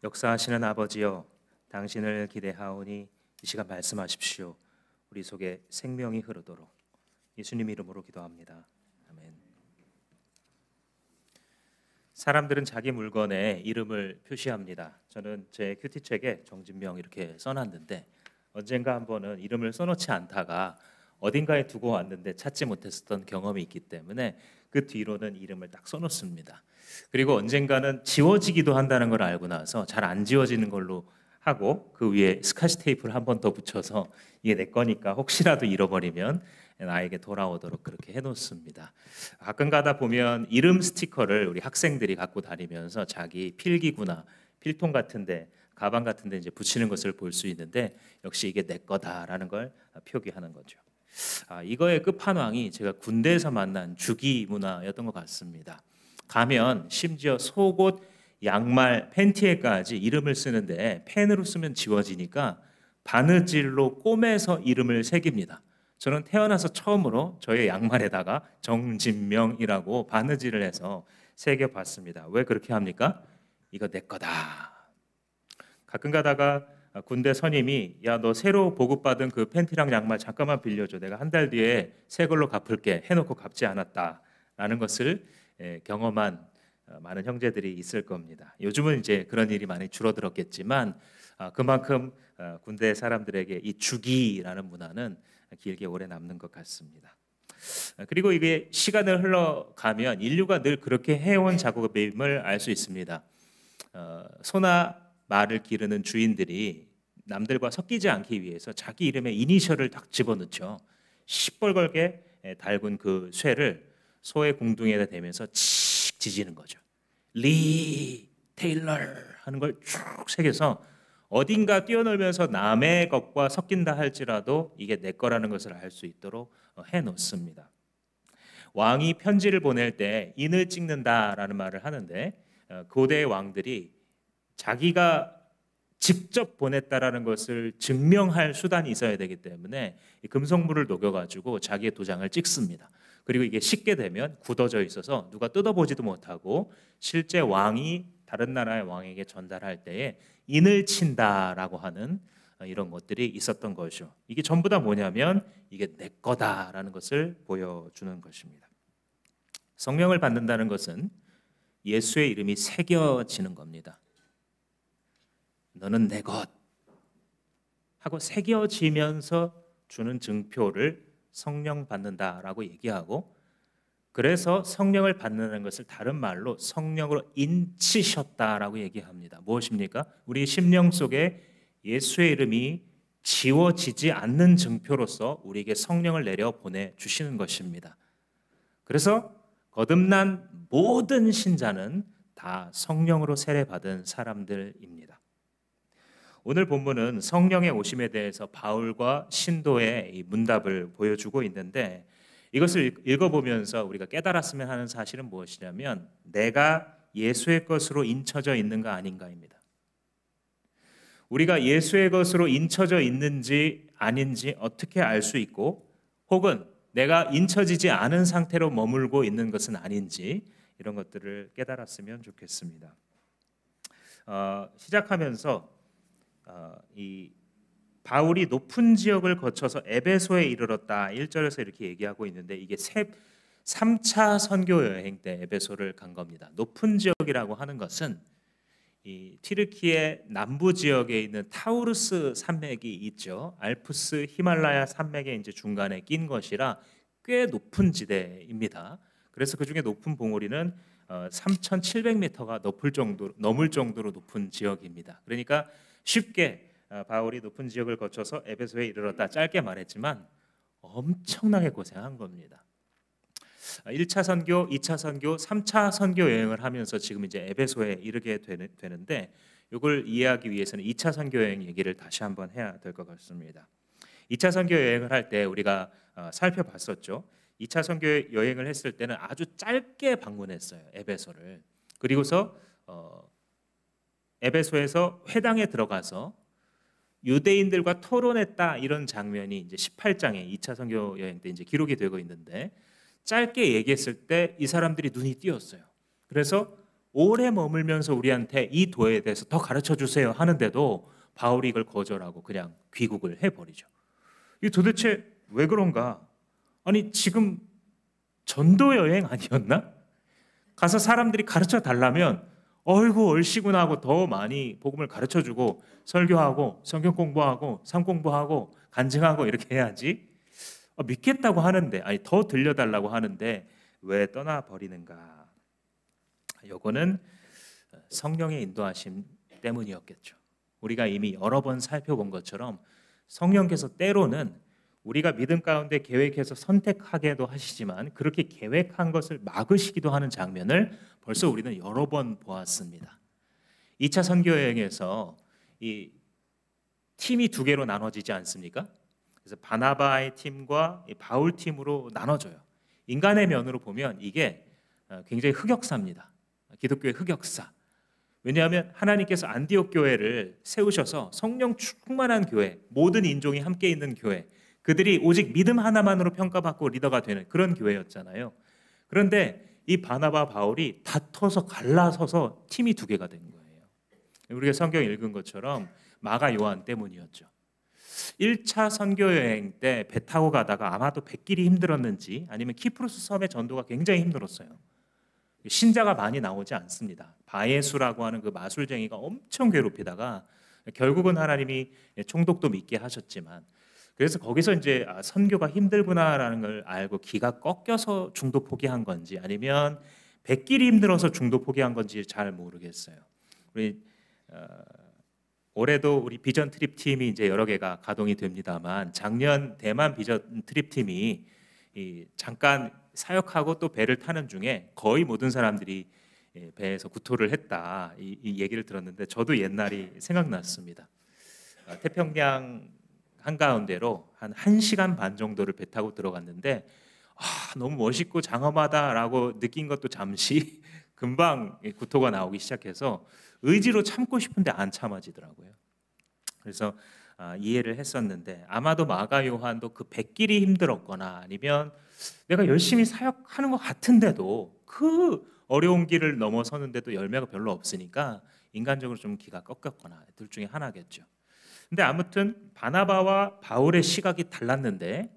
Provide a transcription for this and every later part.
역사하시는 아버지여, 당신을 기대하오니 이 시간 말씀하십시오. 우리 속에 생명이 흐르도록 예수님 이름으로 기도합니다. 아멘. 사람들은 자기 물건에 이름을 표시합니다. 저는 제 큐티책에 정진명 이렇게 써놨는데 언젠가 한 번은 이름을 써놓지 않다가 어딘가에 두고 왔는데 찾지 못했었던 경험이 있기 때문에 그 뒤로는 이름을 딱 써놓습니다. 그리고 언젠가는 지워지기도 한다는 걸 알고 나서 잘 안 지워지는 걸로 하고 그 위에 스카치 테이프를 한 번 더 붙여서 이게 내 거니까 혹시라도 잃어버리면 나에게 돌아오도록 그렇게 해놓습니다. 가끔 가다 보면 이름 스티커를 우리 학생들이 갖고 다니면서 자기 필기구나 필통 같은데 가방 같은데 이제 붙이는 것을 볼 수 있는데 역시 이게 내 거다라는 걸 표기하는 거죠. 이거의 끝판왕이 제가 군대에서 만난 주기 문화였던 것 같습니다. 가면 심지어 속옷, 양말, 팬티에까지 이름을 쓰는데 펜으로 쓰면 지워지니까 바느질로 꼬매서 이름을 새깁니다. 저는 태어나서 처음으로 저의 양말에다가 정진명이라고 바느질을 해서 새겨봤습니다. 왜 그렇게 합니까? 이거 내 거다. 가끔 가다가 군대 선임이 야, 너 새로 보급받은 그 팬티랑 양말 잠깐만 빌려줘. 내가 한 달 뒤에 새 걸로 갚을게. 해놓고 갚지 않았다라는 것을 경험한 많은 형제들이 있을 겁니다. 요즘은 이제 그런 일이 많이 줄어들었겠지만 그만큼 군대 사람들에게 이 주기라는 문화는 길게 오래 남는 것 같습니다. 그리고 이게 시간을 흘러가면 인류가 늘 그렇게 해온 작업임을 알 수 있습니다. 소나 말을 기르는 주인들이 남들과 섞이지 않기 위해서 자기 이름에 이니셜을 딱 집어넣죠. 시뻘겋게 달군 그 쇠를 소의 공둥이에다 대면서 칙 지지는 거죠. 리, 테일러 하는 걸 쭉 새겨서 어딘가 뛰어놀면서 남의 것과 섞인다 할지라도 이게 내 거라는 것을 알 수 있도록 해놓습니다. 왕이 편지를 보낼 때 인을 찍는다라는 말을 하는데 고대 왕들이 자기가 직접 보냈다라는 것을 증명할 수단이 있어야 되기 때문에 금속물을 녹여가지고 자기의 도장을 찍습니다. 그리고 이게 식게 되면 굳어져 있어서 누가 뜯어보지도 못하고 실제 왕이 다른 나라의 왕에게 전달할 때에 인을 친다라고 하는 이런 것들이 있었던 것이죠. 이게 전부 다 뭐냐면 이게 내 거다라는 것을 보여주는 것입니다. 성령을 받는다는 것은 예수의 이름이 새겨지는 겁니다. 너는 내 것 하고 새겨지면서 주는 증표를 성령 받는다라고 얘기하고, 그래서 성령을 받는 것을 다른 말로 성령으로 인치셨다라고 얘기합니다. 무엇입니까? 우리 심령 속에 예수의 이름이 지워지지 않는 증표로서 우리에게 성령을 내려 보내주시는 것입니다. 그래서 거듭난 모든 신자는 다 성령으로 세례받은 사람들입니다. 오늘 본문은 성령의 오심에 대해서 바울과 신도의 이 문답을 보여주고 있는데, 이것을 읽어보면서 우리가 깨달았으면 하는 사실은 무엇이냐면 내가 예수의 것으로 인쳐져 있는가 아닌가입니다. 우리가 예수의 것으로 인쳐져 있는지 아닌지 어떻게 알 수 있고, 혹은 내가 인쳐지지 않은 상태로 머물고 있는 것은 아닌지, 이런 것들을 깨달았으면 좋겠습니다. 시작하면서 이 바울이 높은 지역을 거쳐서 에베소에 이르렀다 1절에서 이렇게 얘기하고 있는데, 이게 3차 선교 여행 때 에베소를 간 겁니다. 높은 지역이라고 하는 것은 이 튀르키예 남부 지역에 있는 타우르스 산맥이 있죠. 알프스 히말라야 산맥의 이제 중간에 낀 것이라 꽤 높은 지대입니다. 그래서 그 중에 높은 봉우리는 3,700m가 넘을 정도로 높은 지역입니다. 그러니까 쉽게 바울이 높은 지역을 거쳐서 에베소에 이르렀다 짧게 말했지만 엄청나게 고생한 겁니다. 1차 선교, 2차 선교, 3차 선교 여행을 하면서 지금 이제 에베소에 이르게 되는데, 이걸 이해하기 위해서는 2차 선교 여행 얘기를 다시 한번 해야 될 것 같습니다. 2차 선교 여행을 할 때 우리가 살펴봤었죠. 2차 선교 여행을 했을 때는 아주 짧게 방문했어요, 에베소를. 그리고서 에베소에서 회당에 들어가서 유대인들과 토론했다, 이런 장면이 이제 18장에 2차 선교 여행 때 이제 기록이 되고 있는데, 짧게 얘기했을 때 이 사람들이 눈이 띄었어요. 그래서 오래 머물면서 우리한테 이 도에 대해서 더 가르쳐 주세요 하는데도 바울이 이걸 거절하고 그냥 귀국을 해버리죠. 이 도대체 왜 그런가? 아니 지금 전도 여행 아니었나? 가서 사람들이 가르쳐 달라면 어이구 얼씨구나 하고 더 많이 복음을 가르쳐 주고 설교하고 성경 공부하고 삶 공부하고 간증하고 이렇게 해야지. 믿겠다고 하는데, 아니 더 들려달라고 하는데 왜 떠나버리는가? 요거는 성령의 인도하심 때문이었겠죠. 우리가 이미 여러 번 살펴본 것처럼 성령께서 때로는 우리가 믿음 가운데 계획해서 선택하게도 하시지만 그렇게 계획한 것을 막으시기도 하는 장면을 벌써 우리는 여러 번 보았습니다. 2차 선교 여행에서 이 팀이 두 개로 나눠지지 않습니까? 그래서 바나바의 팀과 바울 팀으로 나눠져요. 인간의 면으로 보면 이게 굉장히 흑역사입니다. 기독교의 흑역사. 왜냐하면 하나님께서 안디옥 교회를 세우셔서 성령 충만한 교회, 모든 인종이 함께 있는 교회, 그들이 오직 믿음 하나만으로 평가받고 리더가 되는 그런 교회였잖아요. 그런데 이 바나바 바울이 다퉈서 갈라서서 팀이 두 개가 된 거예요. 우리가 성경 읽은 것처럼 마가 요한 때문이었죠. 1차 선교 여행 때 배 타고 가다가 아마도 뱃길이 힘들었는지 아니면 키프로스 섬의 전도가 굉장히 힘들었어요. 신자가 많이 나오지 않습니다. 바예수라고 하는 그 마술쟁이가 엄청 괴롭히다가 결국은 하나님이 총독도 믿게 하셨지만, 그래서 거기서 이제 선교가 힘들구나라는 걸 알고 기가 꺾여서 중도 포기한 건지 아니면 뱃길이 힘들어서 중도 포기한 건지 잘 모르겠어요. 우리 올해도 우리 비전 트립 팀이 이제 여러 개가 가동이 됩니다만 작년 대만 비전 트립 팀이 잠깐 사역하고 또 배를 타는 중에 거의 모든 사람들이 배에서 구토를 했다 이 얘기를 들었는데 저도 옛날이 생각났습니다. 태평양 한가운데로 한 1시간 반 정도를 배 타고 들어갔는데 너무 멋있고 장엄하다라고 느낀 것도 잠시 금방 구토가 나오기 시작해서 의지로 참고 싶은데 안 참아지더라고요. 그래서 이해를 했었는데 아마도 마가 요한도 그 뱃길이 힘들었거나 아니면 내가 열심히 사역하는 것 같은데도 그 어려운 길을 넘어서는데도 열매가 별로 없으니까 인간적으로 좀 기가 꺾였거나 둘 중에 하나겠죠. 근데 아무튼 바나바와 바울의 시각이 달랐는데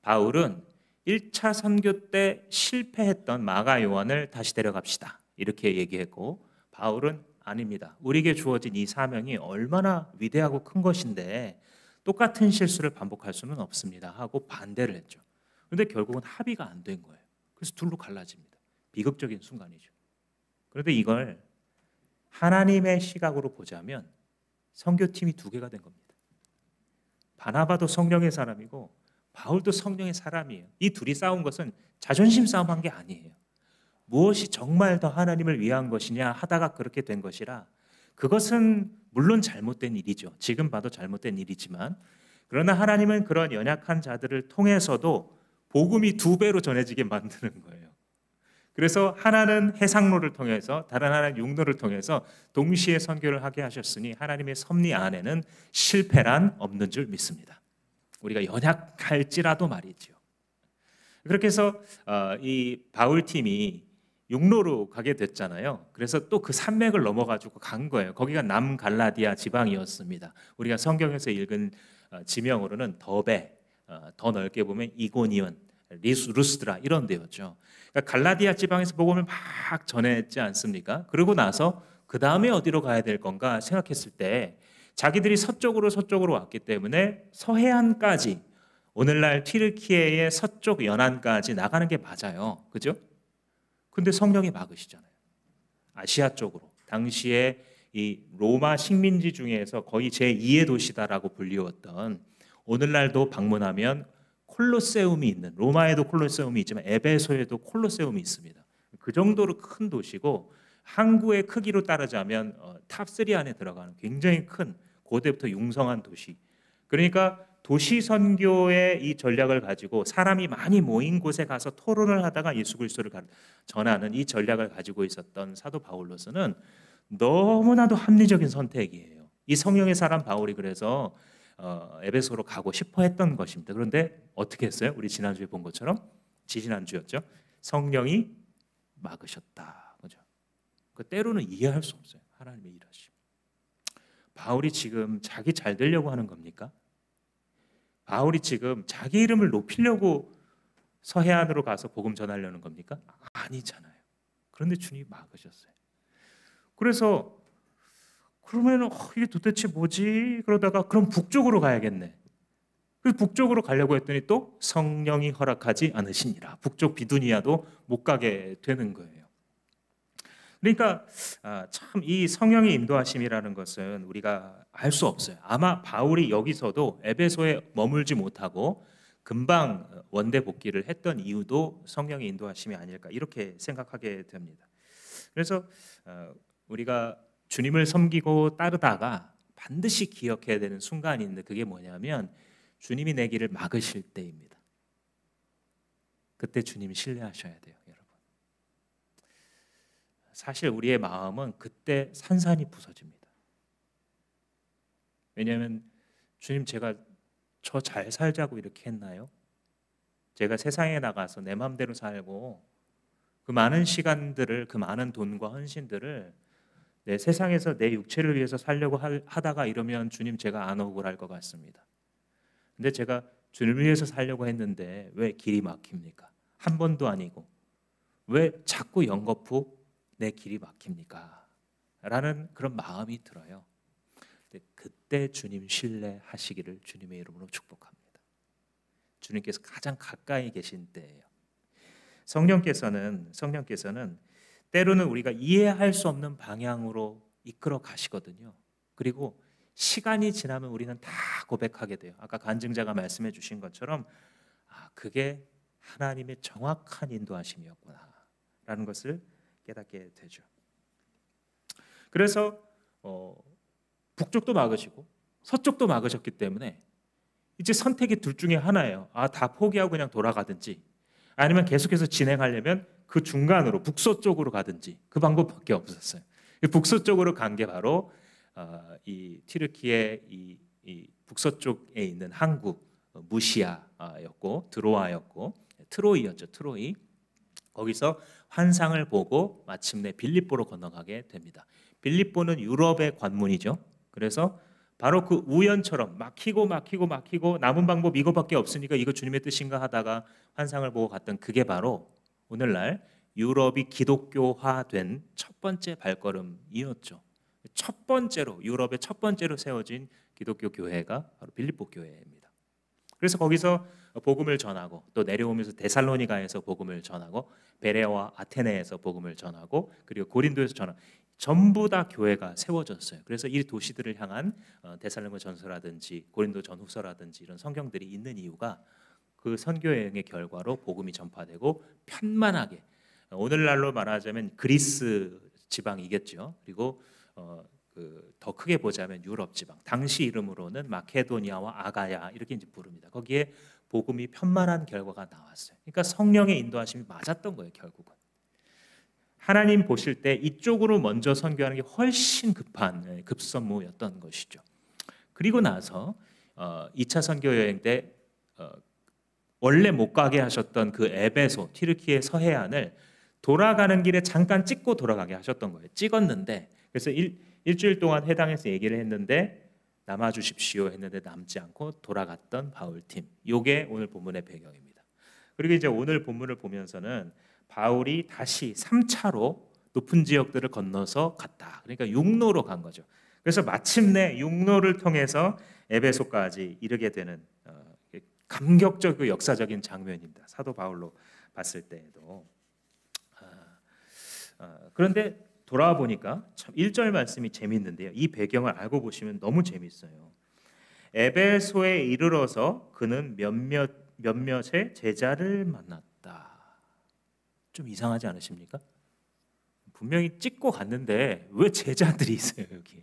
바울은 1차 선교 때 실패했던 마가 요한을 다시 데려갑시다 이렇게 얘기했고, 바울은 아닙니다. 우리에게 주어진 이 사명이 얼마나 위대하고 큰 것인데 똑같은 실수를 반복할 수는 없습니다 하고 반대를 했죠. 그런데 결국은 합의가 안 된 거예요. 그래서 둘로 갈라집니다. 비극적인 순간이죠. 그런데 이걸 하나님의 시각으로 보자면 선교팀이 두 개가 된 겁니다. 바나바도 성령의 사람이고 바울도 성령의 사람이에요. 이 둘이 싸운 것은 자존심 싸움한 게 아니에요. 무엇이 정말 더 하나님을 위한 것이냐 하다가 그렇게 된 것이라, 그것은 물론 잘못된 일이죠. 지금 봐도 잘못된 일이지만, 그러나 하나님은 그런 연약한 자들을 통해서도 복음이 2배로 전해지게 만드는 거예요. 그래서 하나는 해상로를 통해서 다른 하나는 육로를 통해서 동시에 선교를 하게 하셨으니 하나님의 섭리 안에는 실패란 없는 줄 믿습니다. 우리가 연약할지라도 말이죠. 그렇게 해서 이 바울 팀이 육로로 가게 됐잖아요. 그래서 또 그 산맥을 넘어가지고 간 거예요. 거기가 남갈라디아 지방이었습니다. 우리가 성경에서 읽은 지명으로는 더베, 더 넓게 보면 이고니온, 루스드라 이런 데였죠. 그러니까 갈라디아 지방에서 복음을 막 전했지 않습니까? 그러고 나서 그 다음에 어디로 가야 될 건가 생각했을 때 자기들이 서쪽으로 왔기 때문에 서해안까지, 오늘날 튀르키예의 서쪽 연안까지 나가는 게 맞아요. 그죠? 근데 성령이 막으시잖아요. 아시아 쪽으로. 당시에 이 로마 식민지 중에서 거의 제2의 도시다라고 불리웠던, 오늘날도 방문하면 콜로세움이 있는, 로마에도 콜로세움이 있지만 에베소에도 콜로세움이 있습니다. 그 정도로 큰 도시고 항구의 크기로 따르자면 탑3 안에 들어가는 굉장히 큰, 고대부터 융성한 도시. 그러니까 도시 선교의 이 전략을 가지고 사람이 많이 모인 곳에 가서 토론을 하다가 예수 그리스도를 전하는 이 전략을 가지고 있었던 사도 바울로서는 너무나도 합리적인 선택이에요. 이 성령의 사람 바울이 그래서 에베소로 가고 싶어 했던 것입니다. 그런데 어떻게 했어요? 우리 지난주에 본 것처럼, 지지난주였죠. 성령이 막으셨다. 그죠? 그 때로는 이해할 수 없어요. 하나님의 일하심. 바울이 지금 자기 잘 되려고 하는 겁니까? 바울이 지금 자기 이름을 높이려고 서해안으로 가서 복음 전하려는 겁니까? 아니잖아요. 그런데 주님이 막으셨어요. 그래서 그러면 이게 도대체 뭐지? 그러다가 그럼 북쪽으로 가야겠네. 그래서 북쪽으로 가려고 했더니 또 성령이 허락하지 않으시니라. 북쪽 비두니아도 못 가게 되는 거예요. 그러니까 참 이 성령의 인도하심이라는 것은 우리가 알 수 없어요. 아마 바울이 여기서도 에베소에 머물지 못하고 금방 원대 복귀를 했던 이유도 성령의 인도하심이 아닐까 이렇게 생각하게 됩니다. 그래서 우리가 주님을 섬기고 따르다가 반드시 기억해야 되는 순간이 있는데 그게 뭐냐면 주님이 내 길을 막으실 때입니다. 그때 주님이 신뢰하셔야 돼요, 여러분. 사실 우리의 마음은 그때 산산이 부서집니다. 왜냐하면 주님 제가 저 잘 살자고 이렇게 했나요? 제가 세상에 나가서 내 마음대로 살고 그 많은 시간들을 그 많은 돈과 헌신들을 내 세상에서 내 육체를 위해서 살려고 하다가 이러면 주님 제가 안 억울할 것 같습니다. 근데 제가 주님을 위해서 살려고 했는데 왜 길이 막힙니까? 한 번도 아니고 왜 자꾸 연거푸 내 길이 막힙니까? 라는 그런 마음이 들어요. 그때 주님 신뢰하시기를 주님의 이름으로 축복합니다. 주님께서 가장 가까이 계신 때예요. 성령께서는 때로는 우리가 이해할 수 없는 방향으로 이끌어 가시거든요. 그리고 시간이 지나면 우리는 다 고백하게 돼요. 아까 간증자가 말씀해 주신 것처럼 그게 하나님의 정확한 인도하심이었구나 라는 것을 깨닫게 되죠. 그래서 북쪽도 막으시고 서쪽도 막으셨기 때문에 이제 선택이 둘 중에 하나예요. 다 포기하고 그냥 돌아가든지 아니면 계속해서 진행하려면 그 중간으로 북서쪽으로 가든지 그 방법밖에 없었어요. 북서쪽으로 간 게 바로 이 튀르키의 이 북서쪽에 있는 항구 무시아였고 드로아였고 트로이였죠. 트로이. 거기서 환상을 보고 마침내 빌립보로 건너가게 됩니다. 빌립보는 유럽의 관문이죠. 그래서 바로 그 우연처럼 막히고 남은 방법 이거밖에 없으니까 이거 주님의 뜻인가 하다가 환상을 보고 갔던 그게 바로 오늘날 유럽이 기독교화된 첫 번째 발걸음이었죠. 유럽의 첫 번째로 세워진 기독교 교회가 바로 빌립보 교회입니다. 그래서 거기서 복음을 전하고 또 내려오면서 데살로니가에서 복음을 전하고 베레아와 아테네에서 복음을 전하고 그리고 고린도에서 전하고 전부 다 교회가 세워졌어요. 그래서 이 도시들을 향한 데살로니가 전서라든지 고린도 전후서라든지 이런 성경들이 있는 이유가 그 선교 여행의 결과로 복음이 전파되고 편만하게 오늘날로 말하자면 그리스 지방이겠죠. 그리고 더 크게 보자면 유럽 지방, 당시 이름으로는 마케도니아와 아가야 이렇게 이제 부릅니다. 거기에 복음이 편만한 결과가 나왔어요. 그러니까 성령의 인도하심이 맞았던 거예요, 결국은. 하나님 보실 때 이쪽으로 먼저 선교하는 게 훨씬 급선무였던 것이죠. 그리고 나서 2차 선교 여행 때 원래 못 가게 하셨던 그 에베소, 튀르키예 서해안을 돌아가는 길에 잠깐 찍고 돌아가게 하셨던 거예요. 찍었는데 그래서 일주일 동안 해당해서 얘기를 했는데 남아주십시오 했는데 남지 않고 돌아갔던 바울팀. 이게 오늘 본문의 배경입니다. 그리고 이제 오늘 본문을 보면서는 바울이 다시 3차로 높은 지역들을 건너서 갔다. 그러니까 육로로 간 거죠. 그래서 마침내 육로를 통해서 에베소까지 이르게 되는 감격적이고 역사적인 장면입니다. 사도 바울로 봤을 때에도. 그런데 돌아와 보니까 참 1절 말씀이 재미있는데요. 이 배경을 알고 보시면 너무 재미있어요. 에베소에 이르러서 그는 몇몇의 제자를 만났다. 좀 이상하지 않으십니까? 분명히 찍고 갔는데 왜 제자들이 있어요 여기에?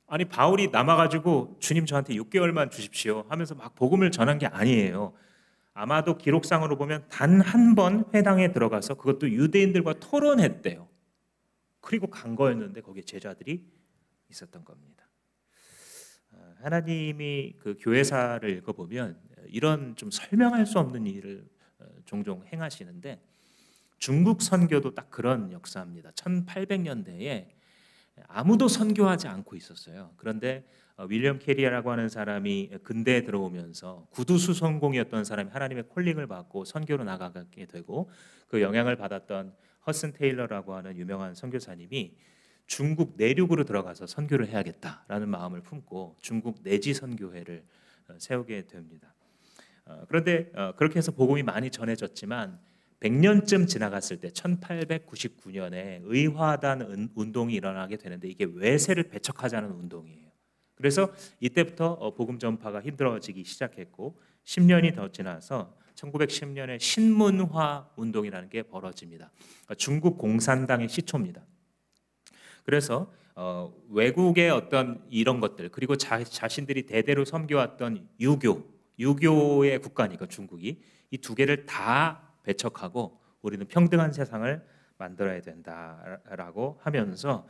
아니 바울이 남아가지고 주님 저한테 6개월만 주십시오 하면서 막 복음을 전한 게 아니에요. 아마도 기록상으로 보면 단 한 번 회당에 들어가서 그것도 유대인들과 토론했대요. 그리고 간 거였는데 거기에 제자들이 있었던 겁니다. 하나님이 그 교회사를 읽어보면 이런 좀 설명할 수 없는 일을 종종 행하시는데 중국 선교도 딱 그런 역사입니다. 1800년대에 아무도 선교하지 않고 있었어요. 그런데 윌리엄 캐리라고 하는 사람이 근대에 들어오면서 구두수성공이었던 사람이 하나님의 콜링을 받고 선교로 나가게 되고, 그 영향을 받았던 허슨 테일러라고 하는 유명한 선교사님이 중국 내륙으로 들어가서 선교를 해야겠다라는 마음을 품고 중국 내지 선교회를 세우게 됩니다. 그런데 그렇게 해서 복음이 많이 전해졌지만 100년쯤 지나갔을 때 1899년에 의화단 운동이 일어나게 되는데, 이게 외세를 배척하자는 운동이에요. 그래서 이때부터 복음 전파가 힘들어지기 시작했고, 10년이 더 지나서 1910년에 신문화 운동이라는 게 벌어집니다. 그러니까 중국 공산당의 시초입니다. 그래서 외국의 어떤 이런 것들, 그리고 자신들이 대대로 섬겨왔던 유교의 국가니까 중국이 이 두 개를 다 배척하고 우리는 평등한 세상을 만들어야 된다라고 하면서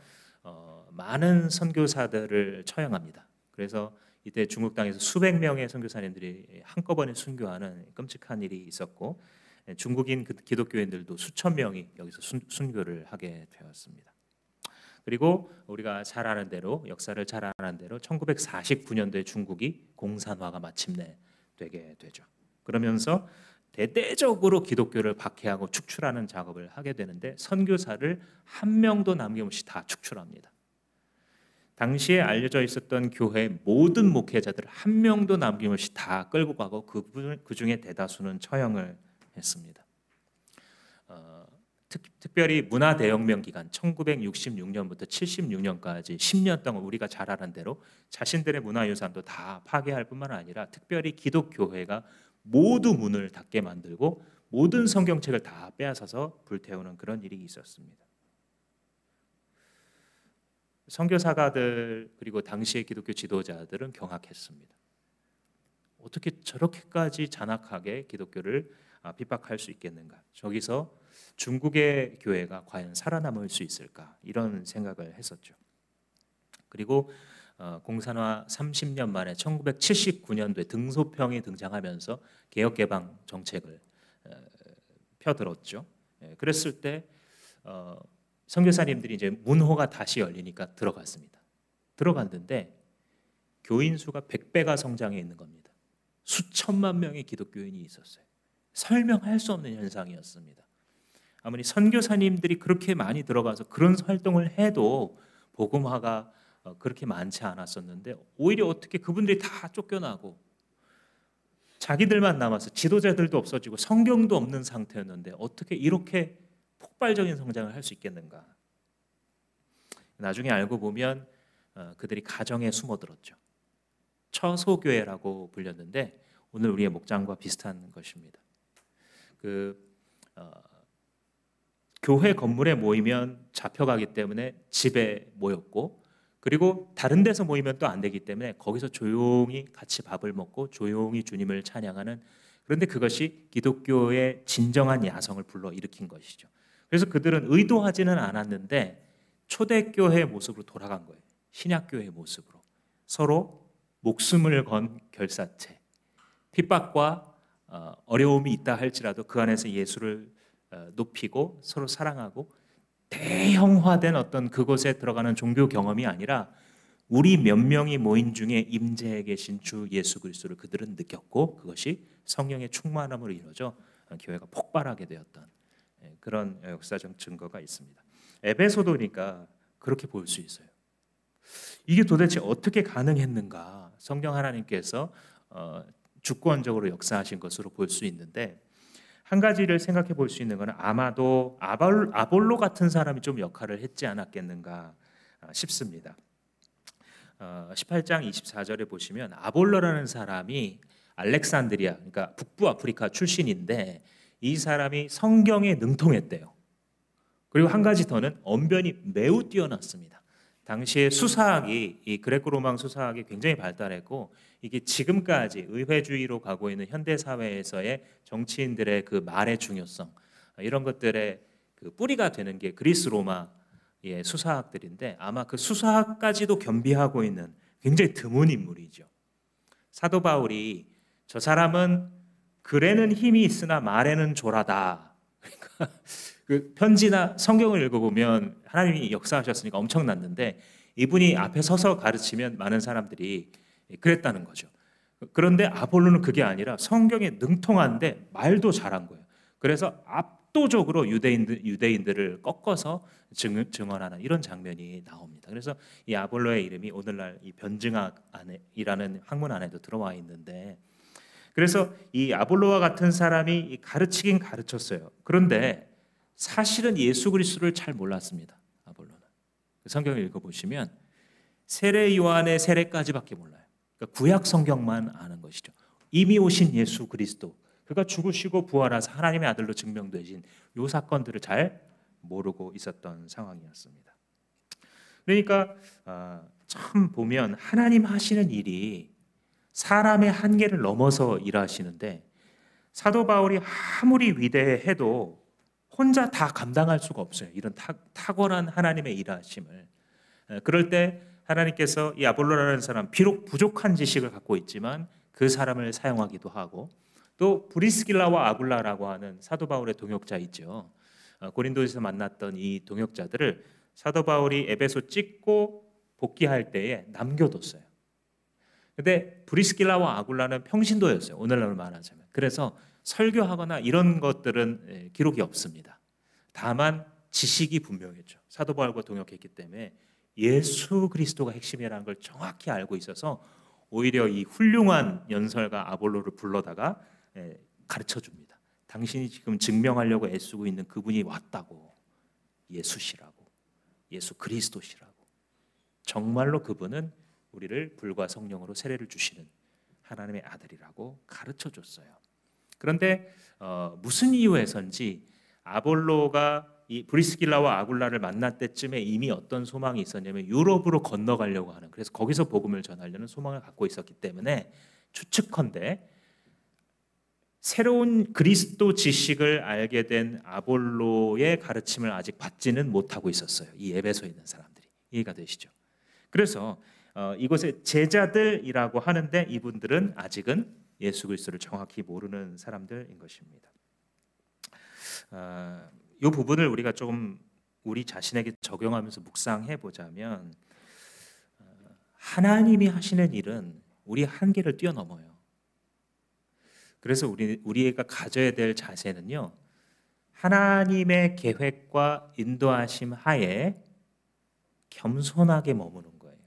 많은 선교사들을 처형합니다. 그래서 이때 중국 땅에서 수백 명의 선교사님들이 한꺼번에 순교하는 끔찍한 일이 있었고, 중국인 기독교인들도 수천 명이 여기서 순교를 하게 되었습니다. 그리고 우리가 잘 아는 대로, 역사를 잘 아는 대로 1949년도에 중국이 공산화가 마침내 되게 되죠. 그러면서 대대적으로 기독교를 박해하고 축출하는 작업을 하게 되는데, 선교사를 한 명도 남김없이 다 축출합니다. 당시에 알려져 있었던 교회 모든 목회자들을 한 명도 남김없이 다 끌고 가고 그 중에 대다수는 처형을 했습니다. 특별히 문화대혁명 기간 1966년부터 76년까지 10년 동안 우리가 잘 아는 대로 자신들의 문화유산도 다 파괴할 뿐만 아니라 특별히 기독교회가 모두 문을 닫게 만들고 모든 성경책을 다 빼앗아서 불태우는 그런 일이 있었습니다. 선교사가들 그리고 당시의 기독교 지도자들은 경악했습니다. 어떻게 저렇게까지 잔악하게 기독교를 핍박할 수 있겠는가? 저기서 중국의 교회가 과연 살아남을 수 있을까? 이런 생각을 했었죠. 그리고 공산화 30년 만에 1979년도에 등소평이 등장하면서 개혁개방 정책을 펴들었죠. 그랬을 때 선교사님들이 이제 문호가 다시 열리니까 들어갔습니다. 들어갔는데 교인 수가 100배가 성장해 있는 겁니다. 수천만 명의 기독교인이 있었어요. 설명할 수 없는 현상이었습니다. 아무리 선교사님들이 그렇게 많이 들어가서 그런 활동을 해도 복음화가 그렇게 많지 않았었는데, 오히려 어떻게 그분들이 다 쫓겨나고 자기들만 남아서 지도자들도 없어지고 성경도 없는 상태였는데 어떻게 이렇게 폭발적인 성장을 할 수 있겠는가? 나중에 알고 보면 그들이 가정에 숨어들었죠. 처소교회라고 불렸는데 오늘 우리의 목장과 비슷한 것입니다. 교회 건물에 모이면 잡혀가기 때문에 집에 모였고, 그리고 다른 데서 모이면 또 안 되기 때문에 거기서 조용히 같이 밥을 먹고 조용히 주님을 찬양하는, 그런데 그것이 기독교의 진정한 야성을 불러일으킨 것이죠. 그래서 그들은 의도하지는 않았는데 초대교회의 모습으로 돌아간 거예요. 신약교회의 모습으로 서로 목숨을 건 결사체, 핍박과 어려움이 있다 할지라도 그 안에서 예수를 높이고 서로 사랑하고, 대형화된 어떤 그곳에 들어가는 종교 경험이 아니라 우리 몇 명이 모인 중에 임재해 계신 주 예수 그리스도를 그들은 느꼈고, 그것이 성령의 충만함으로 이루어져 교회가 폭발하게 되었던 그런 역사적 증거가 있습니다. 에베소도니까 그렇게 볼 수 있어요. 이게 도대체 어떻게 가능했는가? 성령 하나님께서 주권적으로 역사하신 것으로 볼 수 있는데, 한 가지를 생각해 볼 수 있는 것은 아마도 아볼로 같은 사람이 좀 역할을 했지 않았겠는가 싶습니다. 18장 24절에 보시면 아볼로라는 사람이 알렉산드리아, 그러니까 북부 아프리카 출신인데 이 사람이 성경에 능통했대요. 그리고 한 가지 더는 언변이 매우 뛰어났습니다. 당시에 수사학이, 이 그레코 로마 수사학이 굉장히 발달했고, 이게 지금까지 의회주의로 가고 있는 현대 사회에서의 정치인들의 그 말의 중요성, 이런 것들의 그 뿌리가 되는 게 그리스 로마의 수사학들인데, 아마 그 수사학까지도 겸비하고 있는 굉장히 드문 인물이죠. 사도 바울이 저 사람은 글에는 힘이 있으나 말에는 조라다. 그러니까 그 편지나 성경을 읽어보면 하나님이 역사하셨으니까 엄청났는데 이분이 앞에 서서 가르치면 많은 사람들이 그랬다는 거죠. 그런데 아볼로는 그게 아니라 성경에 능통한데 말도 잘한 거예요. 그래서 압도적으로 유대인들을 꺾어서 증언하는 이런 장면이 나옵니다. 그래서 이 아볼로의 이름이 오늘날 이 변증학이라는 학문 안에도 들어와 있는데, 그래서 이 아볼로와 같은 사람이 가르치긴 가르쳤어요. 그런데 사실은 예수 그리스도를 잘 몰랐습니다. 아볼로는. 성경을 읽어보시면 세례 요한의 세례까지밖에 몰라요. 그러니까 구약 성경만 아는 것이죠. 이미 오신 예수 그리스도, 그가 죽으시고 부활하사 하나님의 아들로 증명되신 이 사건들을 잘 모르고 있었던 상황이었습니다. 그러니까 참 보면 하나님 하시는 일이 사람의 한계를 넘어서 일하시는데, 사도 바울이 아무리 위대해도 혼자 다 감당할 수가 없어요. 이런 탁월한 하나님의 일하심을. 그럴 때 하나님께서 이 아볼로라는 사람, 비록 부족한 지식을 갖고 있지만 그 사람을 사용하기도 하고, 또 브리스길라와 아굴라라고 하는 사도 바울의 동역자 있죠. 고린도에서 만났던 이 동역자들을 사도 바울이 에베소 찍고 복귀할 때에 남겨뒀어요. 근데 브리스길라와 아굴라는 평신도였어요. 오늘날로 말하자면. 그래서 설교하거나 이런 것들은 기록이 없습니다. 다만 지식이 분명했죠. 사도 바울과 동역했기 때문에 예수 그리스도가 핵심이라는 걸 정확히 알고 있어서 오히려 이 훌륭한 연설가 아볼로를 불러다가 가르쳐 줍니다. 당신이 지금 증명하려고 애쓰고 있는 그분이 왔다고, 예수시라고, 예수 그리스도시라고. 정말로 그분은 우리를 불과 성령으로 세례를 주시는 하나님의 아들이라고 가르쳐 줬어요. 그런데 무슨 이유에선지 아볼로가 이 브리스길라와 아굴라를 만날 때쯤에 이미 어떤 소망이 있었냐면 유럽으로 건너가려고 하는, 그래서 거기서 복음을 전하려는 소망을 갖고 있었기 때문에 추측컨대 새로운 그리스도 지식을 알게 된 아볼로의 가르침을 아직 받지는 못하고 있었어요. 이 에베소에 있는 사람들이. 이해가 되시죠? 그래서 이곳에 제자들이라고 하는데 이분들은 아직은 예수 그리스도를 정확히 모르는 사람들인 것입니다. 이 부분을 우리가 좀 우리 자신에게 적용하면서 묵상해 보자면, 하나님이 하시는 일은 우리 한계를 뛰어넘어요. 그래서 우리가 가져야 될 자세는요, 하나님의 계획과 인도하심 하에 겸손하게 머무는 거예요.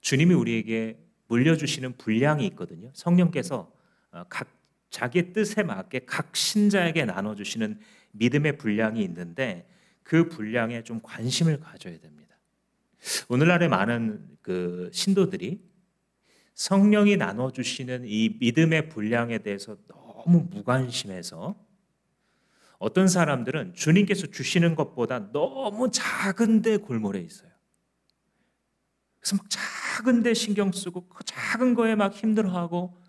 주님이 우리에게 물려주시는 분량이 있거든요. 성령께서 자기의 뜻에 맞게 각 신자에게 나눠주시는 믿음의 분량이 있는데 그 분량에 좀 관심을 가져야 됩니다. 오늘날의 많은 그 신도들이 성령이 나눠주시는 이 믿음의 분량에 대해서 너무 무관심해서 어떤 사람들은 주님께서 주시는 것보다 너무 작은 데 골몰해 있어요. 그래서 막 작은 데 신경 쓰고 그 작은 거에 막 힘들어하고,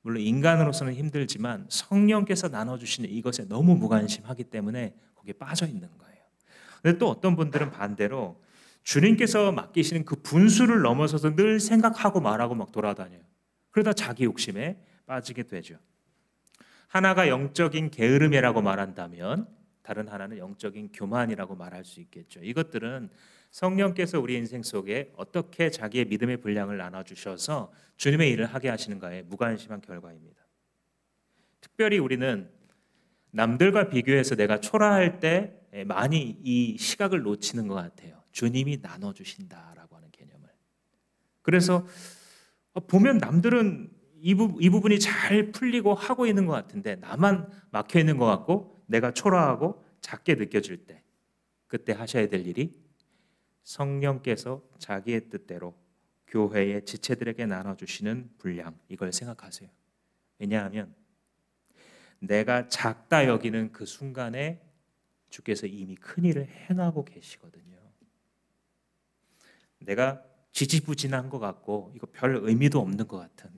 물론 인간으로서는 힘들지만 성령께서 나눠주시는 이것에 너무 무관심하기 때문에 거기에 빠져 있는 거예요. 근데 또 어떤 분들은 반대로 주님께서 맡기시는 그 분수를 넘어서서 늘 생각하고 말하고 막 돌아다녀요. 그러다 자기 욕심에 빠지게 되죠. 하나가 영적인 게으름이라고 말한다면 다른 하나는 영적인 교만이라고 말할 수 있겠죠. 이것들은 성령께서 우리 인생 속에 어떻게 자기의 믿음의 분량을 나눠주셔서 주님의 일을 하게 하시는가에 무관심한 결과입니다. 특별히 우리는 남들과 비교해서 내가 초라할 때 많이 이 시각을 놓치는 것 같아요. 주님이 나눠주신다라고 하는 개념을. 그래서 보면 남들은 이 부분이 잘 풀리고 하고 있는 것 같은데 나만 막혀 있는 것 같고 내가 초라하고 작게 느껴질 때, 그때 하셔야 될 일이 성령께서 자기의 뜻대로 교회의 지체들에게 나눠주시는 분량, 이걸 생각하세요. 왜냐하면 내가 작다 여기는 그 순간에 주께서 이미 큰 일을 행하고 계시거든요. 내가 지지부진한 것 같고 이거 별 의미도 없는 것 같은,